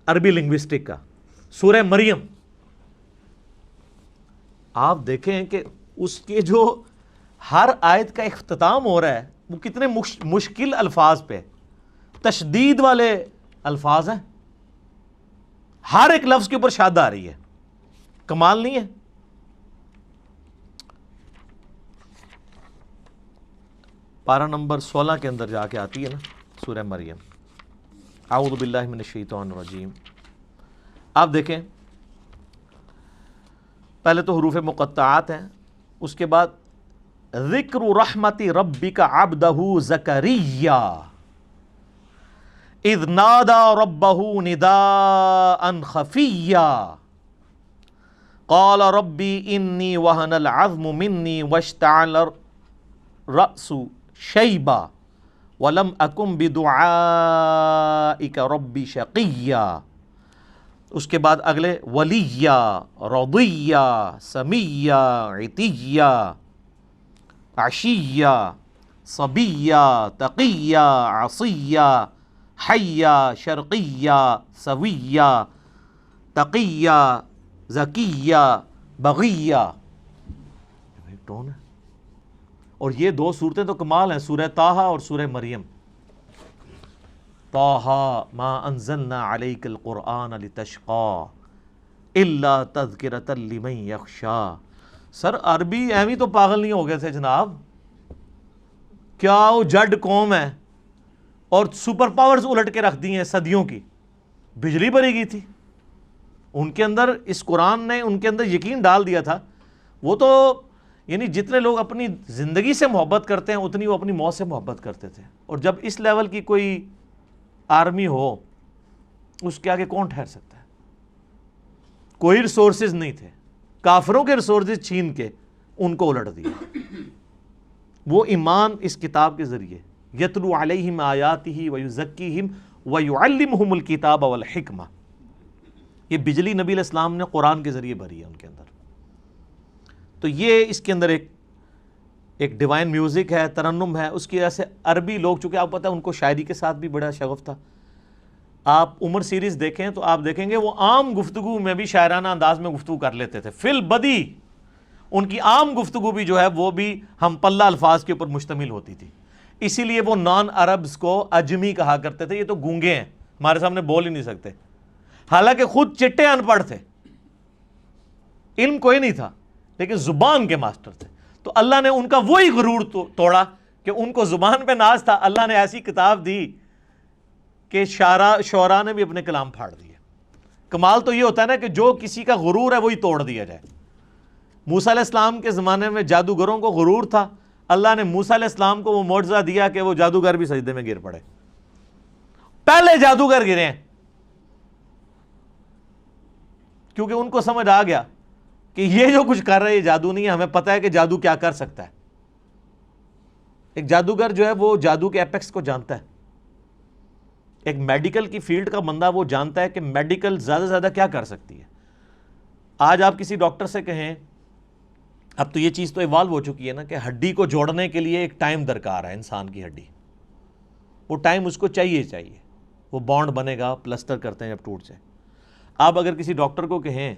[SPEAKER 1] عربی لنگوسٹک کا، سورہ مریم آپ دیکھیں کہ اس کے جو ہر آیت کا اختتام ہو رہا ہے وہ کتنے مشکل الفاظ پہ، تشدید والے الفاظ ہیں، ہر ایک لفظ کے اوپر شاد آ رہی ہے. کمال نہیں ہے؟ پارہ نمبر 16 کے اندر جا کے آتی ہے نا سورہ مریم. اعوذ باللہ من الشیطان الرجیم. آپ دیکھیں پہلے تو حروف مقطعات ہیں، اس کے بعد ذکر رحمت ربک عبدہ زکریا اذ نادى ربه نداء خفيا قال ربي إني وهن العظم مني واشتعل الرأس شيبا ولم أكن بدعائك ربي شقيا. اس کے بعد اگلے ولیا رضیا سمیا عتیا عشیا صبیا تقیا عصیا حیا شرقیا سویا تقیا زکیا بغیا. ٹون ہے. اور یہ دو صورتیں تو کمال ہیں، سورہ طٰہٰ اور سورہ مریم. طٰہٰ ما انزلنا علیک القرآن لتشقى الا تذکرۃ لمن یخشی. سر عربی ایویں تو پاگل نہیں ہو گئے تھے جناب، کیا وہ جڈ قوم ہے اور سپر پاورز الٹ کے رکھ دی ہیں صدیوں کی. بجلی بری گئی تھی ان کے اندر، اس قرآن نے ان کے اندر یقین ڈال دیا تھا. وہ تو یعنی جتنے لوگ اپنی زندگی سے محبت کرتے ہیں اتنی وہ اپنی موت سے محبت کرتے تھے. اور جب اس لیول کی کوئی آرمی ہو اس کے آگے کون ٹھہر سکتا ہے؟ کوئی ریسورسز نہیں تھے، کافروں کے ریسورسز چھین کے ان کو الٹ دیا. وہ ایمان اس کتاب کے ذریعے یتلو علیہم آیاتہ ویزکیہم ویعلمہم الکتاب والحکمہ. یہ بجلی نبی علیہ السلام نے قرآن کے ذریعے بھری ہے ان کے اندر. تو یہ اس کے اندر ایک ڈیوائن میوزک ہے، ترنم ہے. اس کی وجہ سے عربی لوگ، چونکہ آپ پتہ ہے ان کو شاعری کے ساتھ بھی بڑا شغف تھا. آپ عمر سیریز دیکھیں تو آپ دیکھیں گے وہ عام گفتگو میں بھی شاعرانہ انداز میں گفتگو کر لیتے تھے. فی البدی ان کی عام گفتگو بھی جو ہے وہ بھی ہم پلہ الفاظ کے اوپر مشتمل ہوتی تھی. اسی لیے وہ نان عربز کو اجمی کہا کرتے تھے. یہ تو گونگے ہیں، ہمارے سامنے بول ہی نہیں سکتے، حالانکہ خود چٹے ان پڑھ تھے، علم کوئی نہیں تھا لیکن زبان کے ماسٹر تھے. تو اللہ نے ان کا وہی غرور توڑا کہ ان کو زبان پہ ناز تھا. اللہ نے ایسی کتاب دی کہ شعراء نے بھی اپنے کلام پھاڑ دیے. کمال تو یہ ہوتا ہے نا کہ جو کسی کا غرور ہے وہی توڑ دیا جائے. موسیٰ علیہ السلام کے زمانے میں جادوگروں کو غرور تھا، اللہ نے موسیٰ علیہ السلام کو وہ معجزہ دیا کہ وہ جادوگر بھی سجدے میں گر پڑے. پہلے جادوگر گرے ہیں کیونکہ ان کو سمجھ آ گیا کہ یہ جو کچھ کر رہے ہیں یہ جادو نہیں ہے، ہمیں پتہ ہے کہ جادو کیا کر سکتا ہے. ایک جادوگر جو ہے وہ جادو کے ایپیکس کو جانتا ہے. ایک میڈیکل کی فیلڈ کا بندہ وہ جانتا ہے کہ میڈیکل زیادہ سے زیادہ کیا کر سکتی ہے. آج آپ کسی ڈاکٹر سے کہیں، اب تو یہ چیز تو ایوالو ہو چکی ہے نا کہ ہڈی کو جوڑنے کے لیے ایک ٹائم درکار ہے. انسان کی ہڈی، وہ ٹائم اس کو چاہیے، وہ بانڈ بنے گا، پلسٹر کرتے ہیں جب ٹوٹ جائے. آپ اگر کسی ڈاکٹر کو کہیں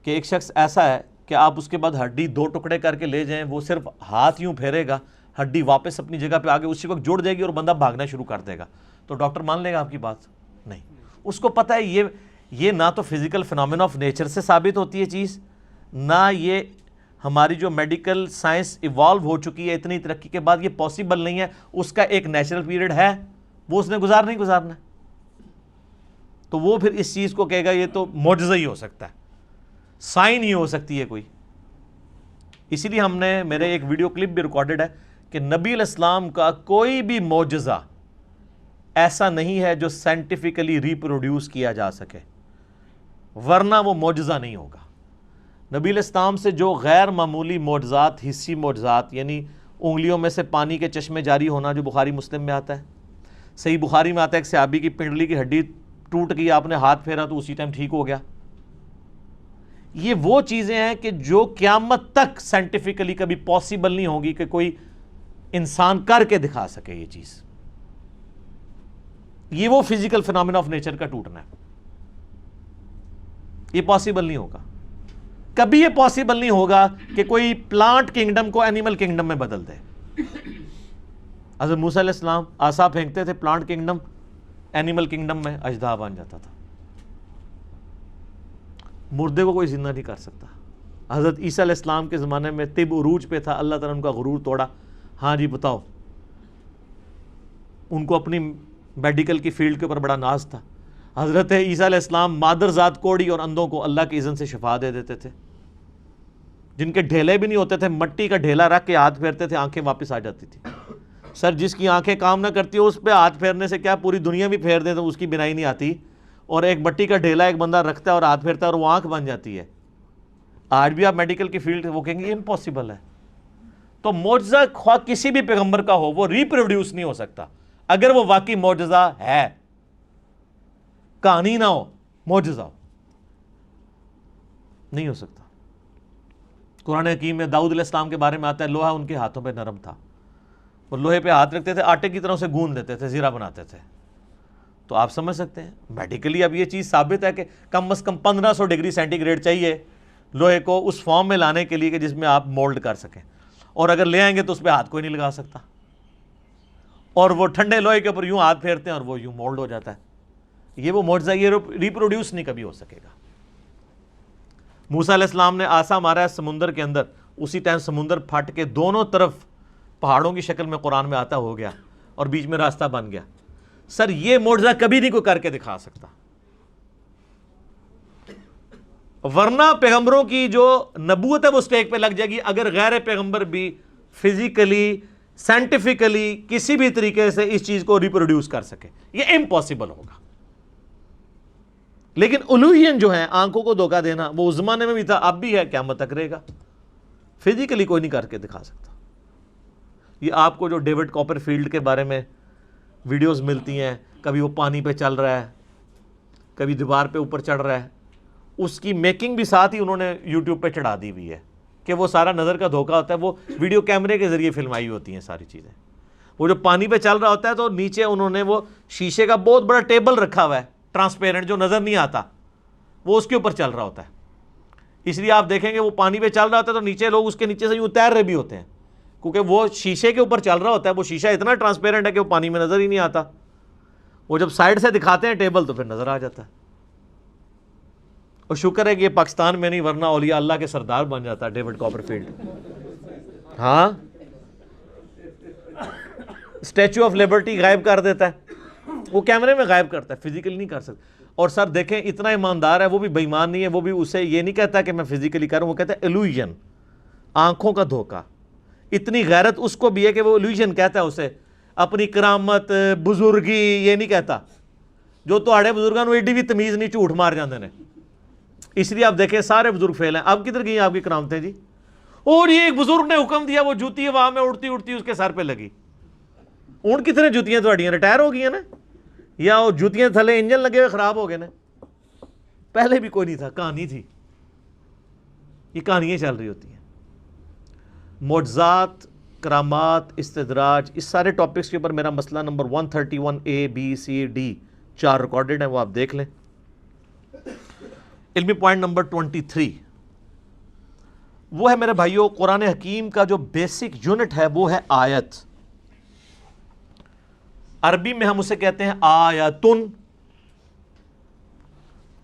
[SPEAKER 1] کہ ایک شخص ایسا ہے کہ آپ اس کے بعد ہڈی 2 ٹکڑے کر کے لے جائیں, وہ صرف ہاتھ یوں پھیرے گا, ہڈی واپس اپنی جگہ پہ آگے اسی وقت جڑ جائے گی اور بندہ بھاگنا شروع کر دے گا, تو ڈاکٹر مان لے گا آپ کی بات؟ نہیں. اس کو پتہ ہے یہ نہ تو فزیکل فنامنا آف نیچر سے ثابت ہوتی ہے چیز, نہ یہ ہماری جو میڈیکل سائنس ایوالو ہو چکی ہے اتنی ترقی کے بعد, یہ پاسبل نہیں ہے. اس کا ایک نیچرل پیریڈ ہے, وہ اس نے گزارنا ہے. تو وہ پھر اس چیز کو کہے گا یہ تو معجزہ ہی ہو سکتا ہے, سائن ہی ہو سکتی ہے کوئی. اسی لیے ہم نے, میرے ایک ویڈیو کلپ بھی ریکارڈڈ ہے کہ نبی علیہ السلام کا کوئی بھی معجزہ ایسا نہیں ہے جو سائنٹیفکلی ریپروڈیوس کیا جا سکے, ورنہ وہ معجزہ نہیں ہوگا. نبی علیہ السلام سے جو غیر معمولی معجزات, حسی معجزات, یعنی انگلیوں میں سے پانی کے چشمے جاری ہونا جو بخاری مسلم میں آتا ہے, صحیح بخاری میں آتا ہے ایک صحابی کی پنڈلی کی ہڈی ٹوٹ گئی, آپ نے ہاتھ پھیرا تو اسی ٹائم ٹھیک ہو گیا. یہ وہ چیزیں ہیں کہ جو قیامت تک سائنٹیفکلی کبھی پاسبل نہیں ہوگی کہ کوئی انسان کر کے دکھا سکے. یہ چیز, یہ وہ فزیکل فنامنا آف نیچر کا ٹوٹنا ہے, یہ پاسبل نہیں ہوگا. کبھی یہ پاسبل نہیں ہوگا کہ کوئی پلانٹ کنگڈم کو اینیمل کنگڈم میں بدل دے. حضرت موسیٰ علیہ السلام عصا پھینکتے تھے, پلانٹ کنگڈم اینیمل کنگڈم میں اژدہا بن جاتا تھا. مردے کو کوئی زندہ نہیں کر سکتا. حضرت عیسیٰ علیہ السلام کے زمانے میں طب عروج پہ تھا, اللہ تعالیٰ نے ان کا غرور توڑا. ہاں جی بتاؤ, ان کو اپنی میڈیکل کی فیلڈ کے اوپر بڑا ناز تھا. حضرت عیسیٰ علیہ السلام مادر ذات کوڑی اور اندھوں کو اللہ کی اذن سے شفا دے دیتے تھے. جن کے ڈھیلے بھی نہیں ہوتے تھے, مٹی کا ڈھیلا رکھ کے ہاتھ پھیرتے تھے, آنکھیں واپس آ جاتی تھی. سر جس کی آنکھیں کام نہ کرتی ہو اس پہ ہاتھ پھیرنے سے کیا پوری دنیا بھی پھیر دیں تو اس کی بینائی نہیں آتی, اور ایک مٹی کا ڈھیلا ایک بندہ رکھتا ہے اور ہاتھ پھیرتا ہے اور وہ آنکھ بن جاتی ہے. آج بھی آپ میڈیکل کی فیلڈ وہ کہیں گے یہ امپاسبل ہے. تو معجزہ خواہ کسی بھی پیغمبر کا ہو وہ ریپروڈیوس نہیں ہو سکتا اگر وہ واقعی معجزہ ہے, کہانی نہ ہو, معجزہ ہو, نہیں ہو سکتا. قرآن حکیم میں داؤد علیہ السلام کے بارے میں آتا ہے لوہا ان کے ہاتھوں پہ نرم تھا, اور لوہے پہ ہاتھ رکھتے تھے, آٹے کی طرح سے گوندھ دیتے تھے, زیرہ بناتے تھے. تو آپ سمجھ سکتے ہیں میڈیکلی اب یہ چیز ثابت ہے کہ کم از کم 1500 ڈگری سینٹی گریڈ چاہیے لوہے کو اس فارم میں لانے کے لیے کہ جس میں آپ مولڈ کر سکیں, اور اگر لے آئیں گے تو اس پہ ہاتھ کوئی نہیں لگا سکتا, اور وہ ٹھنڈے لوہے کے اوپر یوں ہاتھ پھیرتے ہیں اور وہ یوں مولڈ ہو جاتا ہے. یہ وہ معجزہ, یہ ریپروڈیوس نہیں کبھی ہو سکے گا. موسیٰ علیہ السلام نے عصا مارا ہے سمندر کے اندر, اسی ٹائم سمندر پھٹ کے دونوں طرف پہاڑوں کی شکل میں قرآن میں آتا ہو گیا اور بیچ میں راستہ بن گیا. سر یہ معجزہ کبھی نہیں کوئی کر کے دکھا سکتا, ورنہ پیغمبروں کی جو نبوت ہے وہ سٹیک پہ لگ جائے گی اگر غیر پیغمبر بھی فزیکلی سائنٹیفکلی کسی بھی طریقے سے اس چیز کو ریپروڈیوس کر سکے. یہ امپاسبل ہوگا. لیکن الوہین جو ہے, آنکھوں کو دھوکہ دینا, وہ اس زمانے میں بھی تھا, اب بھی ہے, قیامت تک رہے گا. فزیکلی کوئی نہیں کر کے دکھا سکتا. یہ آپ کو جو ڈیوڈ کاپر فیلڈ کے بارے میں ویڈیوز ملتی ہیں, کبھی وہ پانی پہ چل رہا ہے, کبھی دیوار پہ اوپر چڑھ رہا ہے, اس کی میکنگ بھی ساتھ ہی انہوں نے یوٹیوب پہ چڑھا دی ہوئی ہے کہ وہ سارا نظر کا دھوکہ ہوتا ہے. وہ ویڈیو کیمرے کے ذریعے فلمائی ہوتی ہیں ساری چیزیں. وہ جو پانی پہ چل رہا ہوتا ہے تو نیچے انہوں نے وہ شیشے کا بہت بڑا ٹیبل رکھا ہوا ہے, ٹرانسپیرنٹ, جو نظر نہیں آتا, وہ اس کے اوپر چل رہا ہوتا ہے. اس لیے آپ دیکھیں گے وہ پانی پہ چل رہا ہوتا ہے تو نیچے لوگ اس کے نیچے سے یوں تیر رہے بھی ہوتے ہیں, کیونکہ وہ شیشے کے اوپر چل رہا ہوتا ہے. وہ شیشہ اتنا ٹرانسپیرنٹ ہے کہ وہ پانی میں نظر ہی نہیں آتا. وہ جب سائڈ سے دکھاتے ہیں ٹیبل تو پھر نظر آ جاتا ہے. اور شکر ہے کہ یہ پاکستان میں نہیں, ورنہ اولیاء اللہ کے سردار بن جاتا ہے ڈیوڈ کاپر فیلڈ. ہاں, اسٹیچو آف لبرٹی غائب کر دیتا ہے, وہ کیمرے میں غائب کرتا ہے, فزیکلی نہیں کر سکتا. اور سر دیکھیں اتنا ایماندار ہے, وہ بھی بے ایمان نہیں ہے, وہ بھی اسے یہ نہیں کہتا کہ میں فزیکلی کروں, وہ کہتا ہے ایلوژن, آنکھوں کا دھوکہ. اتنی غیرت اس کو بھی ہے کہ وہ ایلوژن کہتا ہے اسے, اپنی کرامت بزرگی یہ نہیں کہتا. جو تہاڑے بزرگاں نوں ایڈی بھی تمیز نہیں, جھوٹ مار جاندے نے. اس لیے آپ دیکھیں سارے بزرگ فیل ہیں. اب کدھر گئی آپ کی کرامتیں جی؟ اور یہ ایک بزرگ نے حکم دیا, وہ جوتی ہوا میں اڑتی اڑتی اس کے سر پہ لگی. اون کتنے جوتیاں تھوڑیاں ریٹائر ہو گئی ہیں نا, یا وہ جوتیاں تھلے انجن لگے ہوئے خراب ہو گئے نا. پہلے بھی کوئی نہیں تھا, کہانی تھی. یہ کہانیاں چل رہی ہوتی ہیں. معجزات, کرامات, استدراج, اس سارے ٹاپکس کے اوپر میرا مسئلہ number 131A B C D 4 recorded ہیں, وہ آپ دیکھ لیں. علمی پوائنٹ نمبر 23, وہ ہے میرے بھائیوں قرآن حکیم کا جو بیسک یونٹ ہے وہ ہے آیت. عربی میں ہم اسے کہتے ہیں آیتن.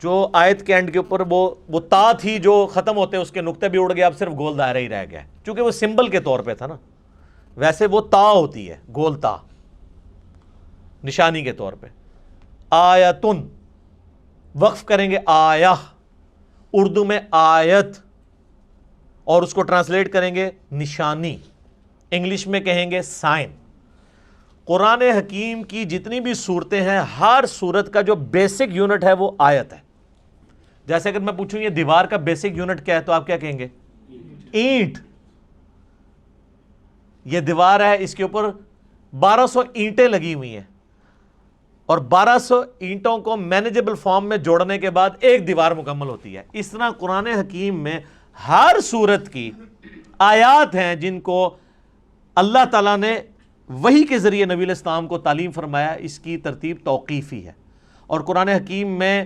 [SPEAKER 1] جو آیت کے اینڈ کے اوپر وہ تا تھی جو ختم ہوتے اس کے نقطے بھی اڑ گئے, اب صرف گول دائرہ ہی رہ گیا, چونکہ وہ سمبل کے طور پہ تھا نا. ویسے وہ تا ہوتی ہے, گول تا, نشانی کے طور پہ. آیتن وقف کریں گے آیہ, اردو میں آیت, اور اس کو ٹرانسلیٹ کریں گے نشانی, انگلش میں کہیں گے سائن. قرآن حکیم کی جتنی بھی صورتیں ہیں ہر صورت کا جو بیسک یونٹ ہے وہ آیت ہے. جیسے اگر میں پوچھوں یہ دیوار کا بیسک یونٹ کیا ہے تو آپ کیا کہیں گے؟ اینٹ. یہ دیوار ہے, اس کے اوپر 1200 اینٹیں لگی ہوئی ہیں, اور 1200 اینٹوں کو مینیجبل فارم میں جوڑنے کے بعد ایک دیوار مکمل ہوتی ہے. اس طرح قرآن حکیم میں ہر صورت کی آیات ہیں جن کو اللہ تعالیٰ نے وحی کے ذریعے نبی علیہ السلام کو تعلیم فرمایا. اس کی ترتیب توقیفی ہے, اور قرآن حکیم میں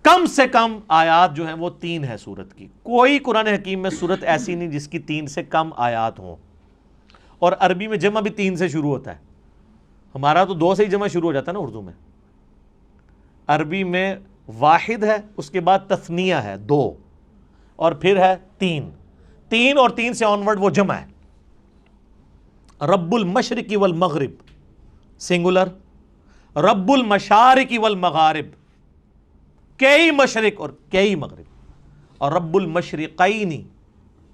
[SPEAKER 1] کم سے کم آیات جو ہیں وہ 3 ہے صورت کی. کوئی قرآن حکیم میں صورت ایسی نہیں جس کی 3 سے کم آیات ہوں. اور عربی میں جمع بھی 3 سے شروع ہوتا ہے. ہمارا تو 2 سے ہی جمع شروع ہو جاتا ہے نا اردو میں. عربی میں واحد ہے, اس کے بعد تثنیہ ہے 2, اور پھر ہے 3 اور 3 سے آنورڈ وہ جمع ہے. رب المشرق والمغرب سنگولر, رب المشارق والمغارب کئی مشرق اور کئی مغرب, اور رب المشرقین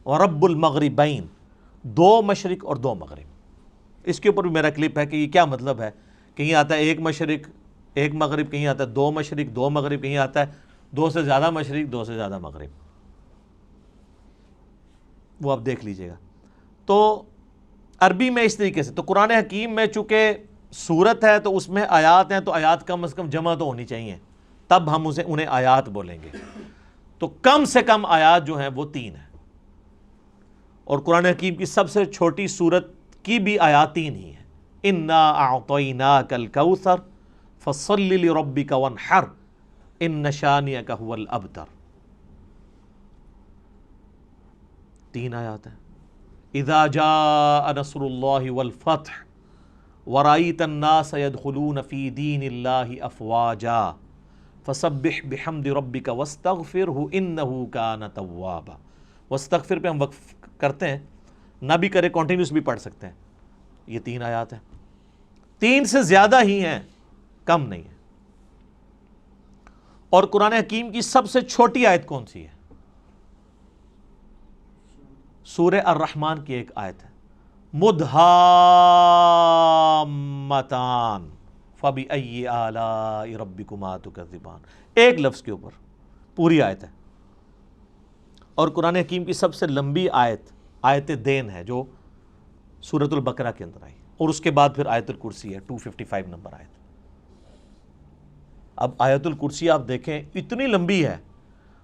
[SPEAKER 1] اور رب المغربین 2 مشرق اور 2 مغرب. اس کے اوپر بھی میرا کلپ ہے کہ یہ کیا مطلب ہے. کہیں آتا ہے 1 مشرق 1 مغرب, کہیں آتا ہے 2 مشرق 2 مغرب, کہیں آتا ہے 2 سے زیادہ مشرق 2 سے زیادہ مغرب. وہ آپ دیکھ لیجئے گا. تو عربی میں اس طریقے سے. تو قرآن حکیم میں چونکہ سورت ہے تو اس میں آیات ہیں, تو آیات کم از کم جمع تو ہونی چاہیے, تب ہم انہیں آیات بولیں گے. تو کم سے کم آیات جو ہیں وہ 3 ہیں, اور قرآن حکیم کی سب سے چھوٹی سورت کی بھی آیات 3 ہی ہیں. انا اعطیناک الکوثر فصل لربک وانحر ان شانئک هو الابتر. 3 آیات ہیں. اذا جاء نصر اللہ والفتح ورأیت الناس يدخلون فی دین اللہ افواجا فسبح بحمد ربک واستغفرہ انہ کان توابا. واستغفر پہ ہم وقف کرتے ہیں, نہ بھی کرے کنٹینیوس بھی پڑھ سکتے ہیں. یہ 3 آیات ہیں, 3 سے زیادہ ہی ہیں, کم نہیں ہے. اور قرآن حکیم کی سب سے چھوٹی آیت کون سی ہے؟ سورہ الرحمن کی ایک آیت ہے, مدھامتان فبأی آلاء ربکما تکذبان. ایک لفظ کے اوپر پوری آیت ہے. اور قرآن حکیم کی سب سے لمبی آیت آیت دین ہے جو سورۃ البقرہ کے اندر آئی, اور اس کے بعد پھر آیت الکرسی ہے 255 نمبر آیت. اب آیت الکرسی آپ دیکھیں اتنی لمبی ہے,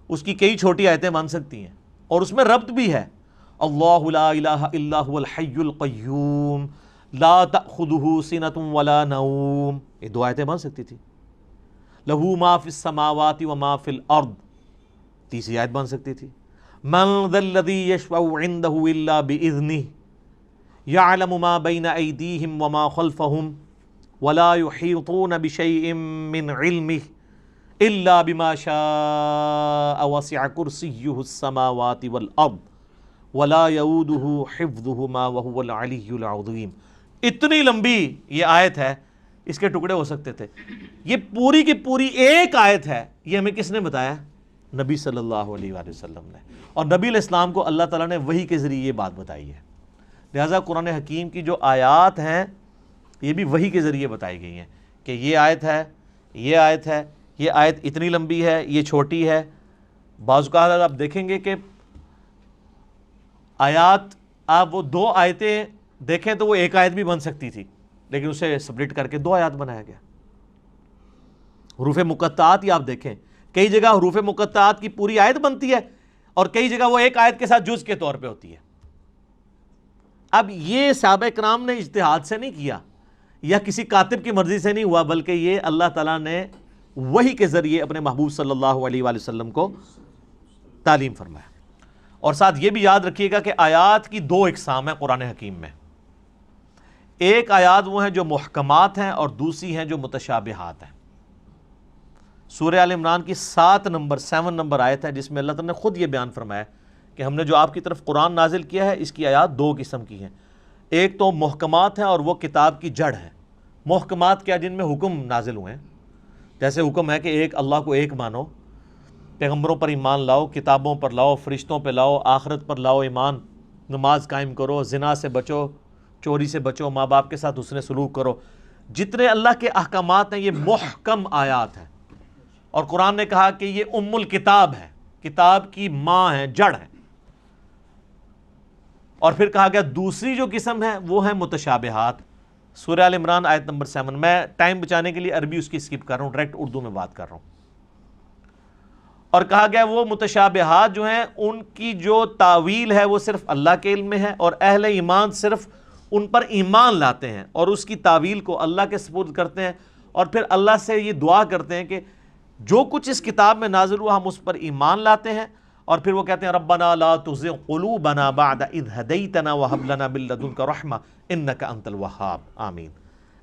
[SPEAKER 1] اس کی کئی چھوٹی آیتیں بن سکتی ہیں, اور اس میں ربط بھی ہے. اللہ لا الہ الا هو الحی القیوم لا تأخذہ سنۃ ولا نوم, یہ 2 آیتیں بن سکتی تھی. لہ ما فی السماوات وما فی الارض, تیسری آیت بن سکتی تھی. من ذا الذی یشفع عندہ الا باذنہ یعلم ما بین ایدیہم وما خلفہم ولا یحیطون بشیء من علمہ الا بما شاء وسع کرسیہ السماوات والارض ولا یؤودہ حفظہما وہو العلی العظیم. اتنی لمبی یہ آیت ہے, اس کے ٹکڑے ہو سکتے تھے. یہ پوری کی پوری ایک آیت ہے. یہ ہمیں کس نے بتایا؟ نبی صلی اللہ علیہ وآلہ وسلم نے. اور نبی علیہ السلام کو اللہ تعالیٰ نے وحی کے ذریعے یہ بات بتائی ہے. لہٰذا قرآن حکیم کی جو آیات ہیں یہ بھی وحی کے ذریعے بتائی گئی ہیں کہ یہ آیت ہے, یہ آیت ہے, یہ آیت اتنی لمبی ہے, یہ چھوٹی ہے. بعض اوقات آپ دیکھیں گے کہ آیات, آپ وہ 2 آیتیں دیکھیں تو وہ ایک آیت بھی بن سکتی تھی, لیکن اسے سپلٹ کر کے 2 آیات بنایا گیا. حروف مقطعات ہی آپ دیکھیں, کئی جگہ حروف مقطعات کی پوری آیت بنتی ہے, اور کئی جگہ وہ ایک آیت کے ساتھ جز کے طور پہ ہوتی ہے. اب یہ صحابہ کرام نے اجتہاد سے نہیں کیا یا کسی کاتب کی مرضی سے نہیں ہوا, بلکہ یہ اللہ تعالیٰ نے وحی کے ذریعے اپنے محبوب صلی اللہ علیہ وآلہ وسلم کو تعلیم فرمایا. اور ساتھ یہ بھی یاد رکھیے گا کہ آیات کی دو اقسام ہیں قرآن حکیم میں. ایک آیات وہ ہیں جو محکمات ہیں اور دوسری ہیں جو متشابہات ہیں. سورہ آل عمران کی 7 نمبر آیت ہے جس میں اللہ تعالیٰ نے خود یہ بیان فرمایا کہ ہم نے جو آپ کی طرف قرآن نازل کیا ہے اس کی آیات دو قسم کی ہیں. ایک تو محکمات ہیں اور وہ کتاب کی جڑ ہے. محکمات کیا؟ جن میں حکم نازل ہوئے ہیں. جیسے حکم ہے کہ ایک اللہ کو ایک مانو، پیغمبروں پر ایمان لاؤ، کتابوں پر لاؤ، فرشتوں پہ لاؤ، آخرت پر لاؤ ایمان، نماز قائم کرو، زنا سے بچو، چوری سے بچو، ماں باپ کے ساتھ حسن سلوک کرو. جتنے اللہ کے احکامات ہیں یہ محکم آیات ہیں. اور قرآن نے کہا کہ یہ ام الکتاب ہے، کتاب کی ماں ہے، جڑ ہے. اور پھر کہا گیا دوسری جو قسم ہے وہ ہے متشابہات. سورہ آل عمران آیت نمبر 7. میں ٹائم بچانے کے لیے عربی اس کی اسکپ کر رہا ہوں، ڈائریکٹ اردو میں بات کر رہا ہوں. اور کہا گیا وہ متشابہات جو ہیں ان کی جو تاویل ہے وہ صرف اللہ کے علم میں ہے، اور اہل ایمان صرف ان پر ایمان لاتے ہیں اور اس کی تاویل کو اللہ کے سپرد کرتے ہیں، اور پھر اللہ سے یہ دعا کرتے ہیں کہ جو کچھ اس کتاب میں نازل ہوا ہم اس پر ایمان لاتے ہیں. اور پھر وہ کہتے ہیں ربنا لا تزغ قلوبنا بعد اذ ہدیتنا وہب لنا من لدنک رحمہ انک انت الوہاب آمین.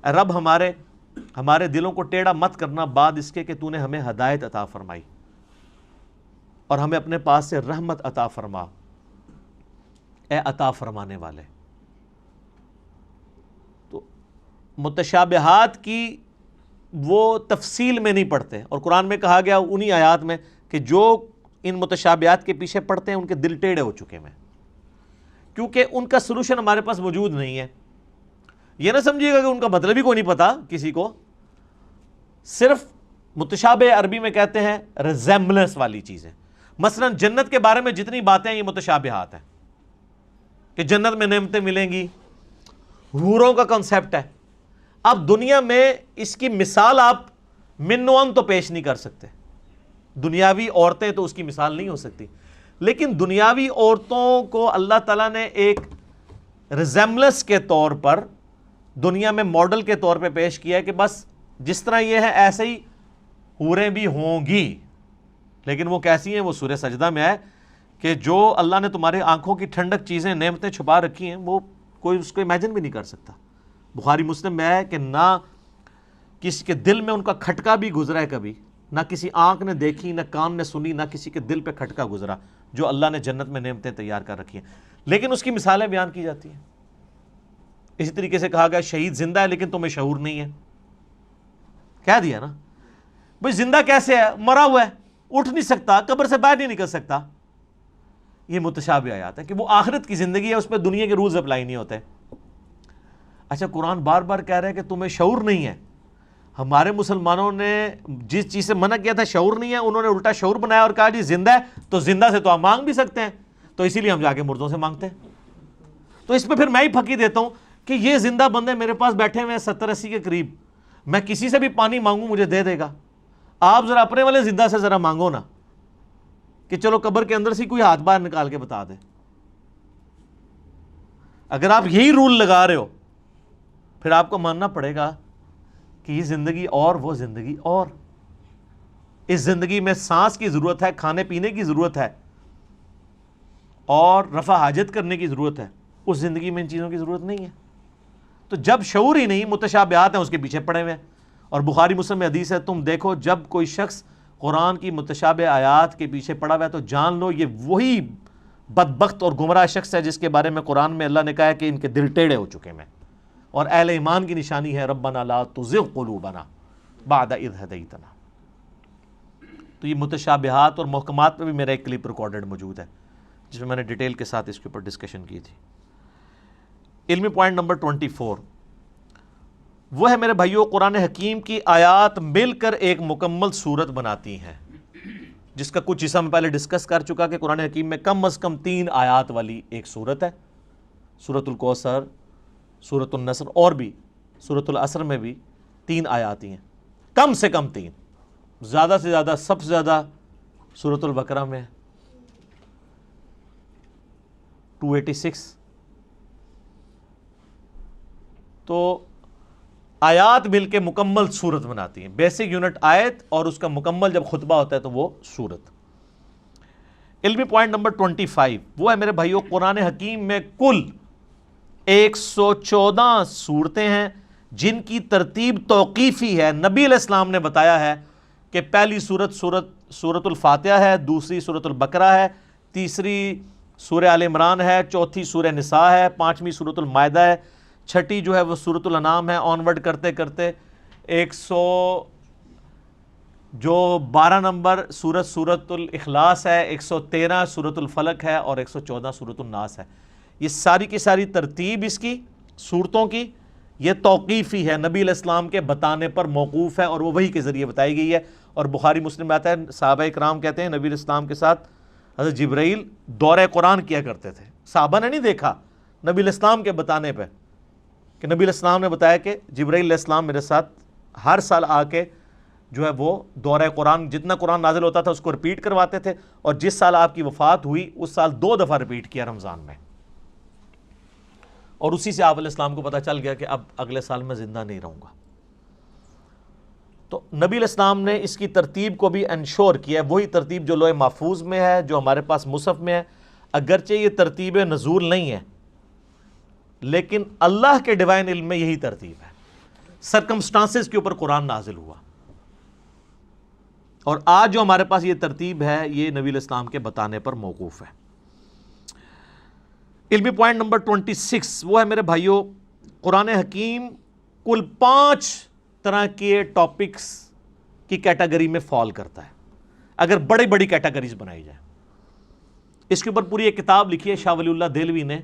[SPEAKER 1] اے رب ہمارے دلوں کو ٹیڑھا مت کرنا بعد اس کے کہ تو نے ہمیں ہدایت عطا فرمائی، اور ہمیں اپنے پاس سے رحمت عطا فرما، اے عطا فرمانے والے. تو متشابہات کی وہ تفصیل میں نہیں پڑھتے، اور قرآن میں کہا گیا انہی آیات میں کہ جو ان متشابہات کے پیچھے پڑھتے ہیں ان کے دل ٹیڑھے ہو چکے ہیں، کیونکہ ان کا سلوشن ہمارے پاس موجود نہیں ہے. یہ نہ سمجھیے گا کہ ان کا مطلب ہی کوئی نہیں پتا کسی کو. صرف متشابہ عربی میں کہتے ہیں ریزیمبلنس والی چیزیں. مثلا جنت کے بارے میں جتنی باتیں ہیں یہ متشابہات ہیں کہ جنت میں نعمتیں ملیں گی، حوروں کا کنسیپٹ ہے. اب دنیا میں اس کی مثال آپ من و ان تو پیش نہیں کر سکتے، دنیاوی عورتیں تو اس کی مثال نہیں ہو سکتی، لیکن دنیاوی عورتوں کو اللہ تعالیٰ نے ایک ریزیمبلنس کے طور پر دنیا میں ماڈل کے طور پہ پیش کیا ہے کہ بس جس طرح یہ ہے ایسے ہی حوریں بھی ہوں گی. لیکن وہ کیسی ہیں؟ وہ سورہ سجدہ میں ہے کہ جو اللہ نے تمہاری آنکھوں کی ٹھنڈک چیزیں نعمتیں چھپا رکھی ہیں وہ کوئی اس کو امیجن بھی نہیں کر سکتا. بخاری مسلم میں ہے کہ نہ کسی کے دل میں ان کا کھٹکا بھی گزرا ہے کبھی، نہ کسی آنکھ نے دیکھی، نہ کان نے سنی، نہ کسی کے دل پہ کھٹکا گزرا جو اللہ نے جنت میں نعمتیں تیار کر رکھی ہیں، لیکن اس کی مثالیں بیان کی جاتی ہیں. اسی طریقے سے کہا گیا شہید زندہ ہے لیکن تمہیں شعور نہیں ہے. کہہ دیا نا بھئی زندہ کیسے ہے؟ مرا ہوا ہے، اٹھ نہیں سکتا، قبر سے باہر نہیں نکل سکتا. یہ متشابہ آیات ہے کہ وہ آخرت کی زندگی ہے، اس پہ دنیا کے رولز اپلائی نہیں ہوتے. اچھا قرآن بار بار کہہ رہے ہیں کہ تمہیں شعور نہیں ہے. ہمارے مسلمانوں نے جس چیز سے منع کیا تھا شعور نہیں ہے، انہوں نے الٹا شعور بنایا اور کہا جی زندہ ہے تو زندہ سے تو ہم مانگ بھی سکتے ہیں، تو اسی لیے ہم جا کے مردوں سے مانگتے ہیں. تو اس پہ پھر میں ہی پھکی دیتا ہوں کہ یہ زندہ بندے میرے پاس بیٹھے ہوئے ہیں 70-80 کے قریب، میں کسی سے بھی پانی مانگوں مجھے دے دے گا. آپ ذرا اپنے والے زندہ سے ذرا مانگو نا کہ چلو قبر کے اندر سے کوئی ہاتھ باہر نکال کے بتا دے. اگر آپ یہی رول لگا رہے ہو پھر آپ کو ماننا پڑے گا کہ یہ زندگی اور وہ زندگی اور. اس زندگی میں سانس کی ضرورت ہے، کھانے پینے کی ضرورت ہے اور رفع حاجت کرنے کی ضرورت ہے. اس زندگی میں ان چیزوں کی ضرورت نہیں ہے. تو جب شعور ہی نہیں، متشابہات ہیں اس کے پیچھے پڑے ہوئے ہیں. اور بخاری مسلم میں حدیث ہے تم دیکھو جب کوئی شخص قرآن کی متشابہ آیات کے پیچھے پڑا ہوا ہے تو جان لو یہ وہی بدبخت اور گمراہ شخص ہے جس کے بارے میں قرآن میں اللہ نے کہا ہے کہ ان کے دل ٹیڑھے ہو چکے ہیں. اور اہل ایمان کی نشانی ہے ربنا لا تزغ قلوبنا بعد اذ ہدیتنا. تو یہ متشابہات اور محکمات پہ بھی میرا ایک کلپ ریکارڈڈ موجود ہے جس میں میں نے ڈیٹیل کے ساتھ اس کے اوپر ڈسکشن کی تھی. علمی پوائنٹ نمبر 24 وہ ہے میرے بھائیوں قرآن حکیم کی آیات مل کر ایک مکمل صورت بناتی ہیں، جس کا کچھ حصہ میں پہلے ڈسکس کر چکا کہ قرآن حکیم میں کم از کم 3 آیات والی ایک صورت ہے. سورۃ الکوثر، سورۃ النصر اور بھی سورۃ العصر میں بھی 3 آیات ہیں، کم سے کم 3، زیادہ سے زیادہ سب سے زیادہ سورۃ البقرہ میں 286. تو آیات مل کے مکمل صورت بناتی ہیں. بیسک یونٹ آیت اور اس کا مکمل جب خطبہ ہوتا ہے تو وہ صورت. علمی پوائنٹ نمبر 25 وہ ہے میرے بھائیو، قرآن حکیم میں کل 114 صورتیں ہیں جن کی ترتیب توقیفی ہے۔ نبی علیہ السلام نے بتایا ہے کہ پہلی سورت الفاتحہ ہے، دوسری سورت البقرہ ہے، تیسری سورہ آل عمران ہے، چوتھی سورہ نساء ہے، پانچویں سورت المائدہ ہے، چھٹی جو ہے وہ سورت الانعام ہے، آنورڈ کرتے کرتے 12 نمبر سورت الاخلاص ہے، 113 سورت الفلق ہے اور 114 سورت الناس ہے۔ یہ ساری کی ساری ترتیب اس کی صورتوں کی یہ توقیفی ہے، نبی علیہ السلام کے بتانے پر موقوف ہے اور وہ وحی کے ذریعے بتائی گئی ہے۔ اور بخاری مسلم میں آتا ہے، صحابہ اکرام کہتے ہیں نبی علیہ السلام کے ساتھ حضرت جبرائیل دورہ قرآن کیا کرتے تھے۔ صحابہ نے نہیں دیکھا، نبی علیہ السلام کے بتانے پہ، کہ نبی علیہ السلام نے بتایا کہ جبرائیل علیہ السلام میرے ساتھ ہر سال آ کے جو ہے وہ دورہ قرآن، جتنا قرآن نازل ہوتا تھا اس کو رپیٹ کرواتے تھے، اور جس سال آپ کی وفات ہوئی اس سال 2 دفعہ رپیٹ کیا رمضان میں، اور اسی سے آپ علیہ السلام کو پتہ چل گیا کہ اب اگلے سال میں زندہ نہیں رہوں گا۔ تو نبی علیہ السلام نے اس کی ترتیب کو بھی انشور کیا ہے، وہی ترتیب جو لوح محفوظ میں ہے، جو ہمارے پاس مصحف میں ہے۔ اگرچہ یہ ترتیب نزول نہیں ہے لیکن اللہ کے ڈیوائن علم میں یہی ترتیب ہے، سرکمسٹانسز کے اوپر قرآن نازل ہوا، اور آج جو ہمارے پاس یہ ترتیب ہے یہ نبی علیہ السلام کے بتانے پر موقوف ہے۔ علمی پوائنٹ نمبر 26 وہ ہے میرے بھائیوں، قرآن حکیم کل 5 طرح کے ٹاپکس کی کیٹیگری میں فال کرتا ہے، اگر بڑی بڑی کیٹیگریز بنائی جائیں۔ اس کے اوپر پوری ایک کتاب لکھی ہے شاہ ولی اللہ دہلوی نے،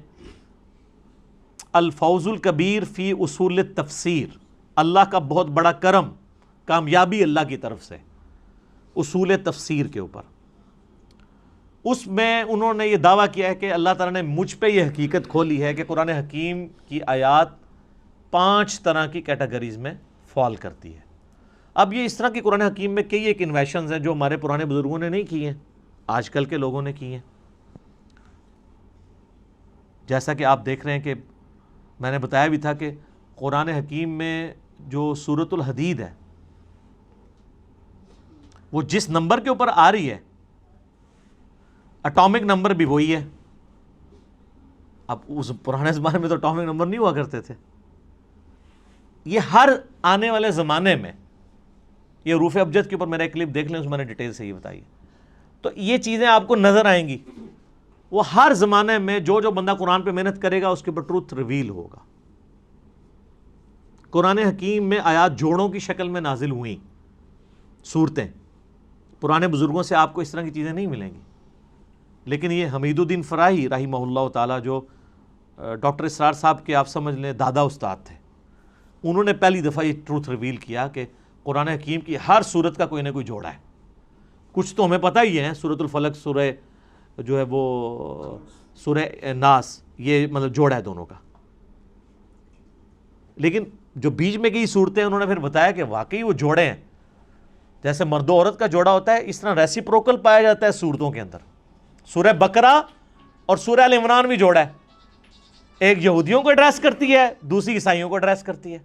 [SPEAKER 1] الفوز الکبیر فی اصول التفسیر، اللہ کا بہت بڑا کرم، کامیابی اللہ کی طرف سے اصول تفسیر کے اوپر۔ اس میں انہوں نے یہ دعویٰ کیا ہے کہ اللہ تعالیٰ نے مجھ پہ یہ حقیقت کھولی ہے کہ قرآن حکیم کی آیات 5 طرح کی کیٹیگریز میں فال کرتی ہے۔ اب یہ اس طرح کی قرآن حکیم میں کئی ایک انویشنز ہیں جو ہمارے پرانے بزرگوں نے نہیں کی ہیں، آج کل کے لوگوں نے کی ہیں۔ جیسا کہ آپ دیکھ رہے ہیں کہ میں نے بتایا بھی تھا کہ قرآن حکیم میں جو سورۃ الحدید ہے وہ جس نمبر کے اوپر آ رہی ہے اٹامک نمبر بھی وہی ہے۔ اب اس پرانے زمانے میں تو اٹامک نمبر نہیں ہوا کرتے تھے، یہ ہر آنے والے زمانے میں، یہ حروف ابجد کے اوپر میرا ایک کلپ دیکھ لیں، اس میں نے ڈیٹیل سے یہ بتائی، تو یہ چیزیں آپ کو نظر آئیں گی۔ وہ ہر زمانے میں جو بندہ قرآن پہ محنت کرے گا اس کے اوپر ٹروتھ ریویل ہوگا۔ قرآن حکیم میں آیات جوڑوں کی شکل میں نازل ہوئیں صورتیں، پرانے بزرگوں سے آپ کو اس طرح کی چیزیں نہیں ملیں گی۔ لیکن یہ حمید الدین فراہی رحمہ اللہ تعالیٰ، جو ڈاکٹر اسرار صاحب کے آپ سمجھ لیں دادا استاد تھے، انہوں نے پہلی دفعہ یہ ٹروتھ ریویل کیا کہ قرآن حکیم کی ہر صورت کا کوئی نہ کوئی جوڑا ہے۔ کچھ تو ہمیں پتہ ہی ہے، سورۃ الفلق، سورہ جو ہے وہ سورہ ناس، یہ مطلب جوڑا ہے دونوں کا، لیکن جو بیچ میں کی صورتیں انہوں نے پھر بتایا کہ واقعی وہ جوڑے ہیں، جیسے مرد و عورت کا جوڑا ہوتا ہے اس طرح ریسیپروکل پایا جاتا ہے صورتوں کے اندر۔ سورہ بقرہ اور سورہ آل عمران بھی جوڑا ہے، ایک یہودیوں کو ایڈریس کرتی ہے، دوسری عیسائیوں کو ایڈریس کرتی ہے۔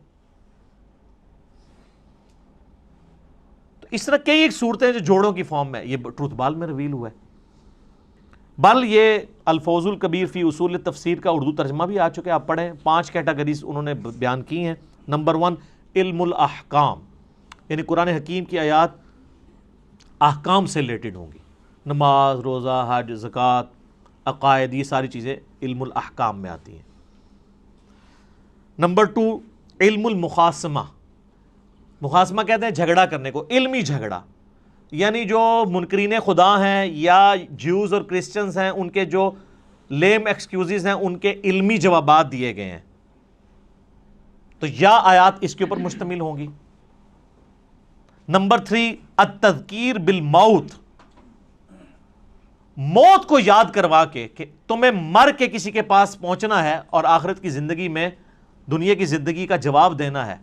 [SPEAKER 1] تو اس طرح کئی ایک صورتیں جو جوڑوں کی فارم میں، یہ ٹروتھ بال میں ریویل ہوا ہے۔ بل یہ الفوز الکبیر فی اصول تفسیر کا اردو ترجمہ بھی آ چکے، آپ پڑھیں۔ 5 کیٹیگریز انہوں نے بیان کی ہیں۔ نمبر 1 علم الاحکام، یعنی قرآن حکیم کی آیات احکام سے ریلیٹڈ ہوں گی، نماز، روزہ، حج، زکوٰۃ، عقائد، یہ ساری چیزیں علم الاحکام میں آتی ہیں۔ نمبر 2 علم المخاصمہ، مخاصمہ کہتے ہیں جھگڑا کرنے کو، علمی جھگڑا، یعنی جو منکرین خدا ہیں یا جیوز اور کرسچنز ہیں، ان کے جو لیم ایکسکیوزز ہیں ان کے علمی جوابات دیے گئے ہیں، تو یا آیات اس کے اوپر مشتمل ہوں گی۔ نمبر 3 التذکیر بالموت، موت کو یاد کروا کے کہ تمہیں مر کے کسی کے پاس پہنچنا ہے اور آخرت کی زندگی میں دنیا کی زندگی کا جواب دینا ہے،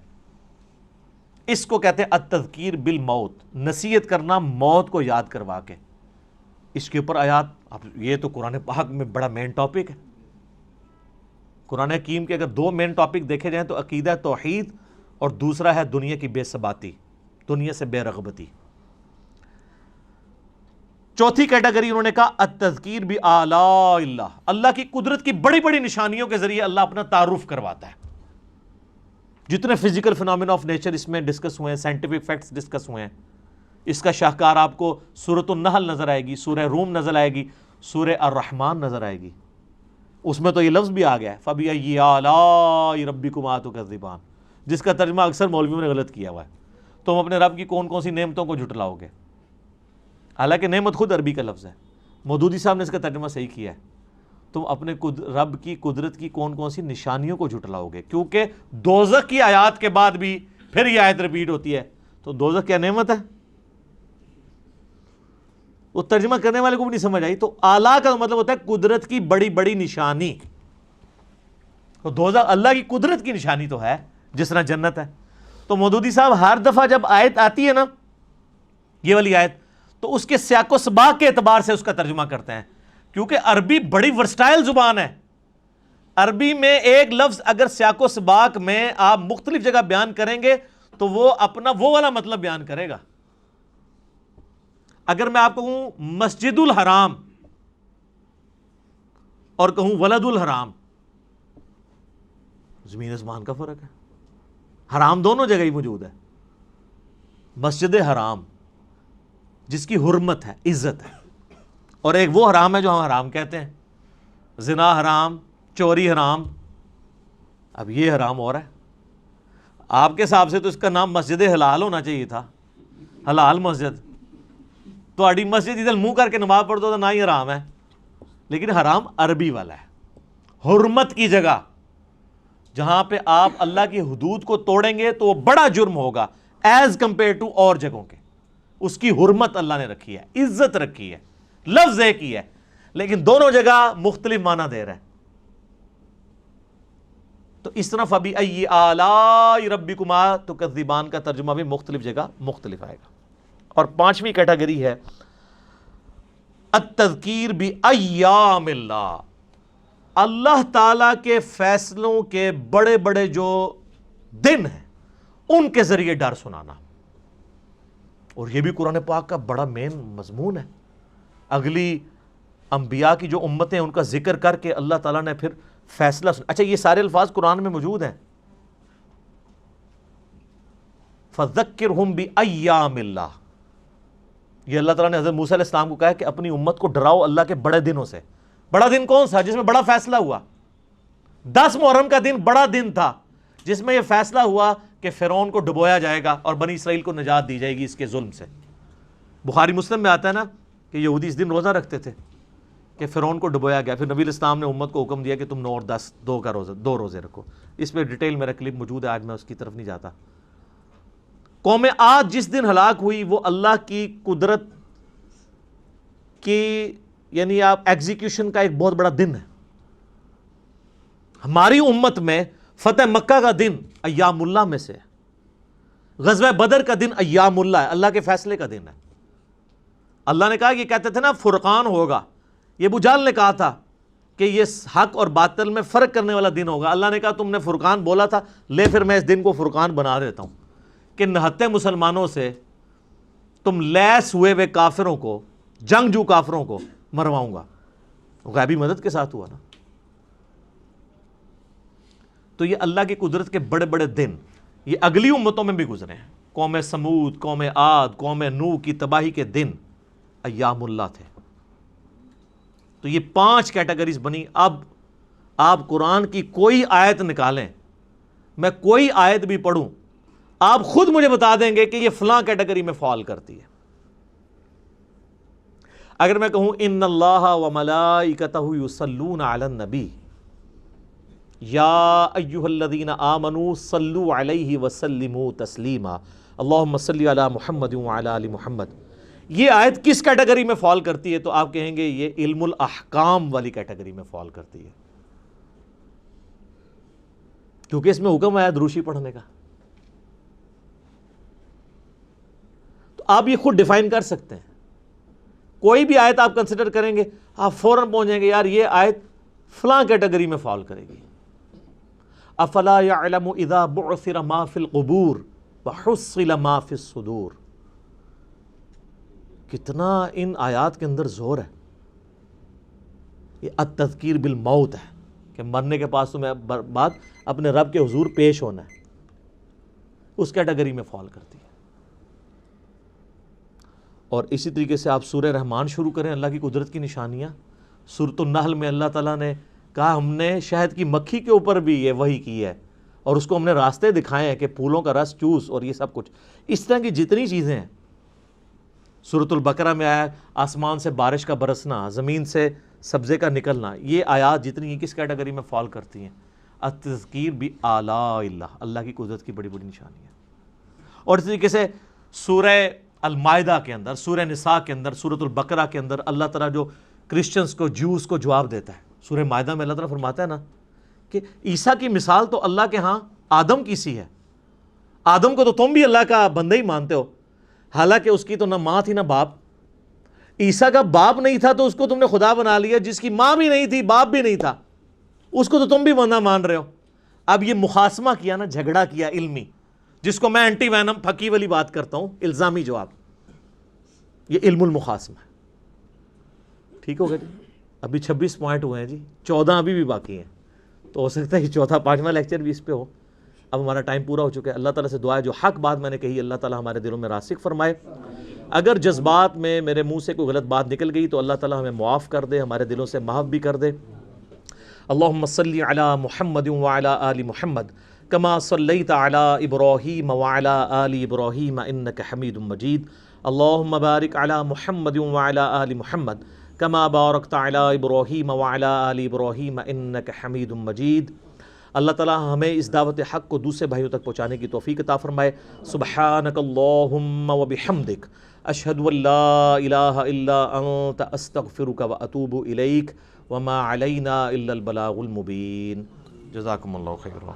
[SPEAKER 1] اس کو کہتے ہیں التذکیر بالموت، نصیحت کرنا موت کو یاد کروا کے۔ اس کے اوپر آیات، اب یہ تو قرآن پاک میں بڑا مین ٹاپک ہے۔ قرآن حکیم کے اگر 2 مین ٹاپک دیکھے جائیں تو عقیدہ توحید اور دوسرا ہے دنیا کی بے ثباتی، دنیا سے بے رغبتی۔ چوتھی کیٹیگری انہوں نے کہا التذکیر بآلاء اللہ، اللہ کی قدرت کی بڑی بڑی نشانیوں کے ذریعے اللہ اپنا تعارف کرواتا ہے. جتنے فزیکل فینومینا آف نیچر اس میں ڈسکس ہوئے ہیں، سائنٹیفک فیکٹس ڈسکس ہوئے ہیں، اس کا شاہکار آپ کو سورۃ النحل نظر آئے گی، سورہ روم نظر آئے گی، سورہ الرحمن نظر آئے گی. اس میں تو یہ لفظ بھی آ گیا ہے فَبِأَيِّ آلَاءِ رَبِّكُمَا تُكَذِّبَانِ، جس کا ترجمہ اکثر مولویوں نے غلط کیا ہوا ہے. تم اپنے رب کی کون کون سی نعمتوں کو جھٹلاؤ گے؟ حالانکہ نعمت خود عربی کا لفظ ہے. مودودی صاحب نے اس کا ترجمہ صحیح کیا ہے، تم اپنے رب کی قدرت کی کون کون سی نشانیوں کو جھٹلاؤ گے، کیونکہ دوزخ کی آیات کے بعد بھی پھر یہ آیت ریپیٹ ہوتی ہے. تو دوزخ کیا نعمت ہے؟ وہ ترجمہ کرنے والے کو بھی نہیں سمجھ آئی. تو اعلیٰ کا مطلب ہوتا ہے قدرت کی بڑی بڑی نشانی. تو دوزخ اللہ کی قدرت کی نشانی تو ہے، جس طرح جنت ہے. تو مودودی صاحب ہر دفعہ جب آیت آتی ہے نا، یہ والی آیت، تو اس کے سیاق و سباق کے اعتبار سے اس کا ترجمہ کرتے ہیں، کیونکہ عربی بڑی ورسٹائل زبان ہے. عربی میں ایک لفظ اگر سیاق و سباق میں آپ مختلف جگہ بیان کریں گے تو وہ اپنا وہ والا مطلب بیان کرے گا. اگر میں آپ کو کہوں مسجد الحرام اور کہوں ولد الحرام، زمین آسمان کا فرق ہے. حرام دونوں جگہ ہی موجود ہے. مسجد حرام جس کی حرمت ہے، عزت ہے، اور ایک وہ حرام ہے جو ہم حرام کہتے ہیں، زنا حرام، چوری حرام. اب یہ حرام اور ہے. آپ کے حساب سے تو اس کا نام مسجد حلال ہونا چاہیے تھا، حلال مسجد. تو اڈی مسجد ادھر منہ کر کے نماز پڑھ دو تو نہ ہی حرام ہے، لیکن حرام عربی والا ہے. حرمت کی جگہ جہاں پہ آپ اللہ کی حدود کو توڑیں گے تو وہ بڑا جرم ہوگا ایز کمپیئر ٹو اور جگہوں کے. اس کی حرمت اللہ نے رکھی ہے، عزت رکھی ہے، لفظ ایک ہی ہے، لیکن دونوں جگہ مختلف معنی دے رہا ہے. تو اس طرح فَبِأَيِّ آلَاءِ رَبِّكُمَا تُكَذِّبَانِ کا ترجمہ بھی مختلف جگہ مختلف آئے گا. اور پانچویں کیٹیگری ہے التذکیر بأیام اللہ، اللہ تعالیٰ کے فیصلوں کے بڑے بڑے جو دن ہیں ان کے ذریعے ڈر سنانا. اور یہ بھی قرآن پاک کا بڑا مین مضمون ہے. اگلی انبیاء کی جو امتیں ان کا ذکر کر کے اللہ تعالیٰ نے پھر فیصلہ سنا. اچھا، یہ سارے الفاظ قرآن میں موجود ہیں. فَذَكِّرْهُمْ بِأَيَّامِ اللَّهِ، یہ اللہ تعالیٰ نے حضرت موسیٰ علیہ السلام کو کہا کہ اپنی امت کو ڈراؤ اللہ کے بڑے دنوں سے. بڑا دن کون سا؟ جس میں بڑا فیصلہ ہوا. 10 محرم کا دن بڑا دن تھا جس میں یہ فیصلہ ہوا کہ فرعون کو ڈبویا جائے گا اور بنی اسرائیل کو نجات دی جائے گی اس کے ظلم سے. بخاری مسلم میں آتا ہے نا کہ یہودی اس دن روزہ رکھتے تھے کہ فرعون کو ڈبویا گیا. پھر نبی علیہ السلام نے امت کو حکم دیا کہ تم 9 اور 10 دو روزے رکھو. اس پہ ڈیٹیل میرا کلپ موجود ہے، آج میں اس کی طرف نہیں جاتا. قوم عاد جس دن ہلاک ہوئی وہ اللہ کی قدرت کی یعنی آپ ایگزیکیوشن کا ایک بہت بڑا دن ہے. ہماری امت میں فتح مکہ کا دن ایام اللہ میں سے ہے. غزوہ بدر کا دن ایام اللہ ہے، اللہ کے فیصلے کا دن ہے. اللہ نے کہا، یہ کہتے تھے نا فرقان ہوگا، یہ ابو جہل نے کہا تھا کہ یہ حق اور باطل میں فرق کرنے والا دن ہوگا. اللہ نے کہا تم نے فرقان بولا تھا، لے پھر میں اس دن کو فرقان بنا دیتا ہوں کہ نہتے مسلمانوں سے تم لیس ہوئے کافروں کو، جنگجو کافروں کو مرواؤں گا. غیبی مدد کے ساتھ ہوا نا. تو یہ اللہ کی قدرت کے بڑے بڑے دن یہ اگلی امتوں میں بھی گزرے ہیں. قوم سمود، قوم عاد، قوم نوح کی تباہی کے دن ایام اللہ تھے. تو یہ 5 کیٹیگریز بنی. اب آپ قرآن کی کوئی آیت نکالیں، میں کوئی آیت بھی پڑھوں، آپ خود مجھے بتا دیں گے کہ یہ فلاں کیٹیگری میں فال کرتی ہے. اگر میں کہوں ان اللہ وملائکتہ یصلون علی النبی یا ایھا الذین آمنوا صلوا علیہ وسلموا تسلیما اللہم صلی علی محمد وعلی آل محمد، یہ آیت کس کیٹیگری میں فال کرتی ہے؟ تو آپ کہیں گے یہ علم الاحکام والی کیٹیگری میں فال کرتی ہے، کیونکہ اس میں حکم آیا دروشی پڑھنے کا. تو آپ یہ خود ڈیفائن کر سکتے ہیں. کوئی بھی آیت آپ کنسیڈر کریں گے آپ فوراً پہنچ جائیں گے یار یہ آیت فلاں کیٹیگری میں فال کرے گی. افلا یعلم اذا بعثر ما فی القبور وحصل ما فی الصدور. کتنا ان آیات کے اندر زور ہے. یہ التذکیر بالموت ہے کہ مرنے کے پاس تمہیں بعد اپنے رب کے حضور پیش ہونا ہے. اس کیٹیگری میں فال کرتی ہے. اور اسی طریقے سے آپ سورہ رحمان شروع کریں, اللہ کی قدرت کی نشانیاں. سورۃ النحل میں اللہ تعالیٰ نے کہا ہم نے شہد کی مکھی کے اوپر بھی یہ وحی کی ہے اور اس کو ہم نے راستے دکھائے ہیں کہ پھولوں کا رس چوس اور یہ سب کچھ. اس طرح کی جتنی چیزیں ہیں. سورۃ البقرہ میں آیا آسمان سے بارش کا برسنا, زمین سے سبزے کا نکلنا. یہ آیات جتنی ہیں کس کیٹیگری میں فال کرتی ہیں؟ التذکیر بآلاء اللہ, اللہ کی قدرت کی بڑی بڑی نشانی ہے. اور اس طریقے سے سورہ المائدہ کے اندر, سورہ نساء کے اندر, سورۃ البقرہ کے اندر اللہ تعالیٰ جو کرسچنز کو, جوز کو جواب دیتا ہے. سورہ مائدہ میں اللہ تعالیٰ فرماتا ہے نا کہ عیسیٰ کی مثال تو اللہ کے ہاں آدم کی سی ہے. آدم کو تو تم بھی اللہ کا بندہ ہی مانتے ہو, حالانکہ اس کی تو نہ ماں تھی نہ باپ. عیسیٰ کا باپ نہیں تھا تو اس کو تم نے خدا بنا لیا. جس کی ماں بھی نہیں تھی, باپ بھی نہیں تھا, اس کو تو تم بھی بندہ مان رہے ہو. اب یہ مخاصمہ کیا نا, جھگڑا کیا علمی, جس کو میں اینٹی وینم پھکی والی بات کرتا ہوں, الزامی جواب. یہ علم المخاصمہ ہے. ٹھیک ہوگا جی. ابھی 26 پوائنٹ ہوئے ہیں جی, 14 ابھی بھی باقی ہیں. تو ہو سکتا ہے کہ چوتھا 5واں لیکچر بھی اس پہ ہو. اب ہمارا ٹائم پورا ہو چکا ہے. اللہ تعالیٰ سے دعا ہے جو حق بات میں نے کہی اللہ تعالیٰ ہمارے دلوں میں راسخ فرمائے. اگر جذبات میں میرے منہ سے کوئی غلط بات نکل گئی تو اللہ تعالیٰ ہمیں معاف کر دے, ہمارے دلوں سے محو بھی کر دے. اللہم صلی علی محمد وعلی آل محمد کما صلیت علی ابراہیم وعلی آل ابراہیم انک حمید مجید. اللہم بارک علی محمد وعلی آل محمد کما بارکت علی ابراہیم وعلی آل ابراہیم انک حمید مجید. اللہ تعالیٰ ہمیں اس دعوت حق کو دوسرے بھائیوں تک پہنچانے کی توفیق عطا فرمائے. سبحانک اللہم وبحمدک اشہد ان لا الہ الا انت استغفرک واتوب الیک وما علینا الا البلاغ المبین. جزاکم اللہ خیرا.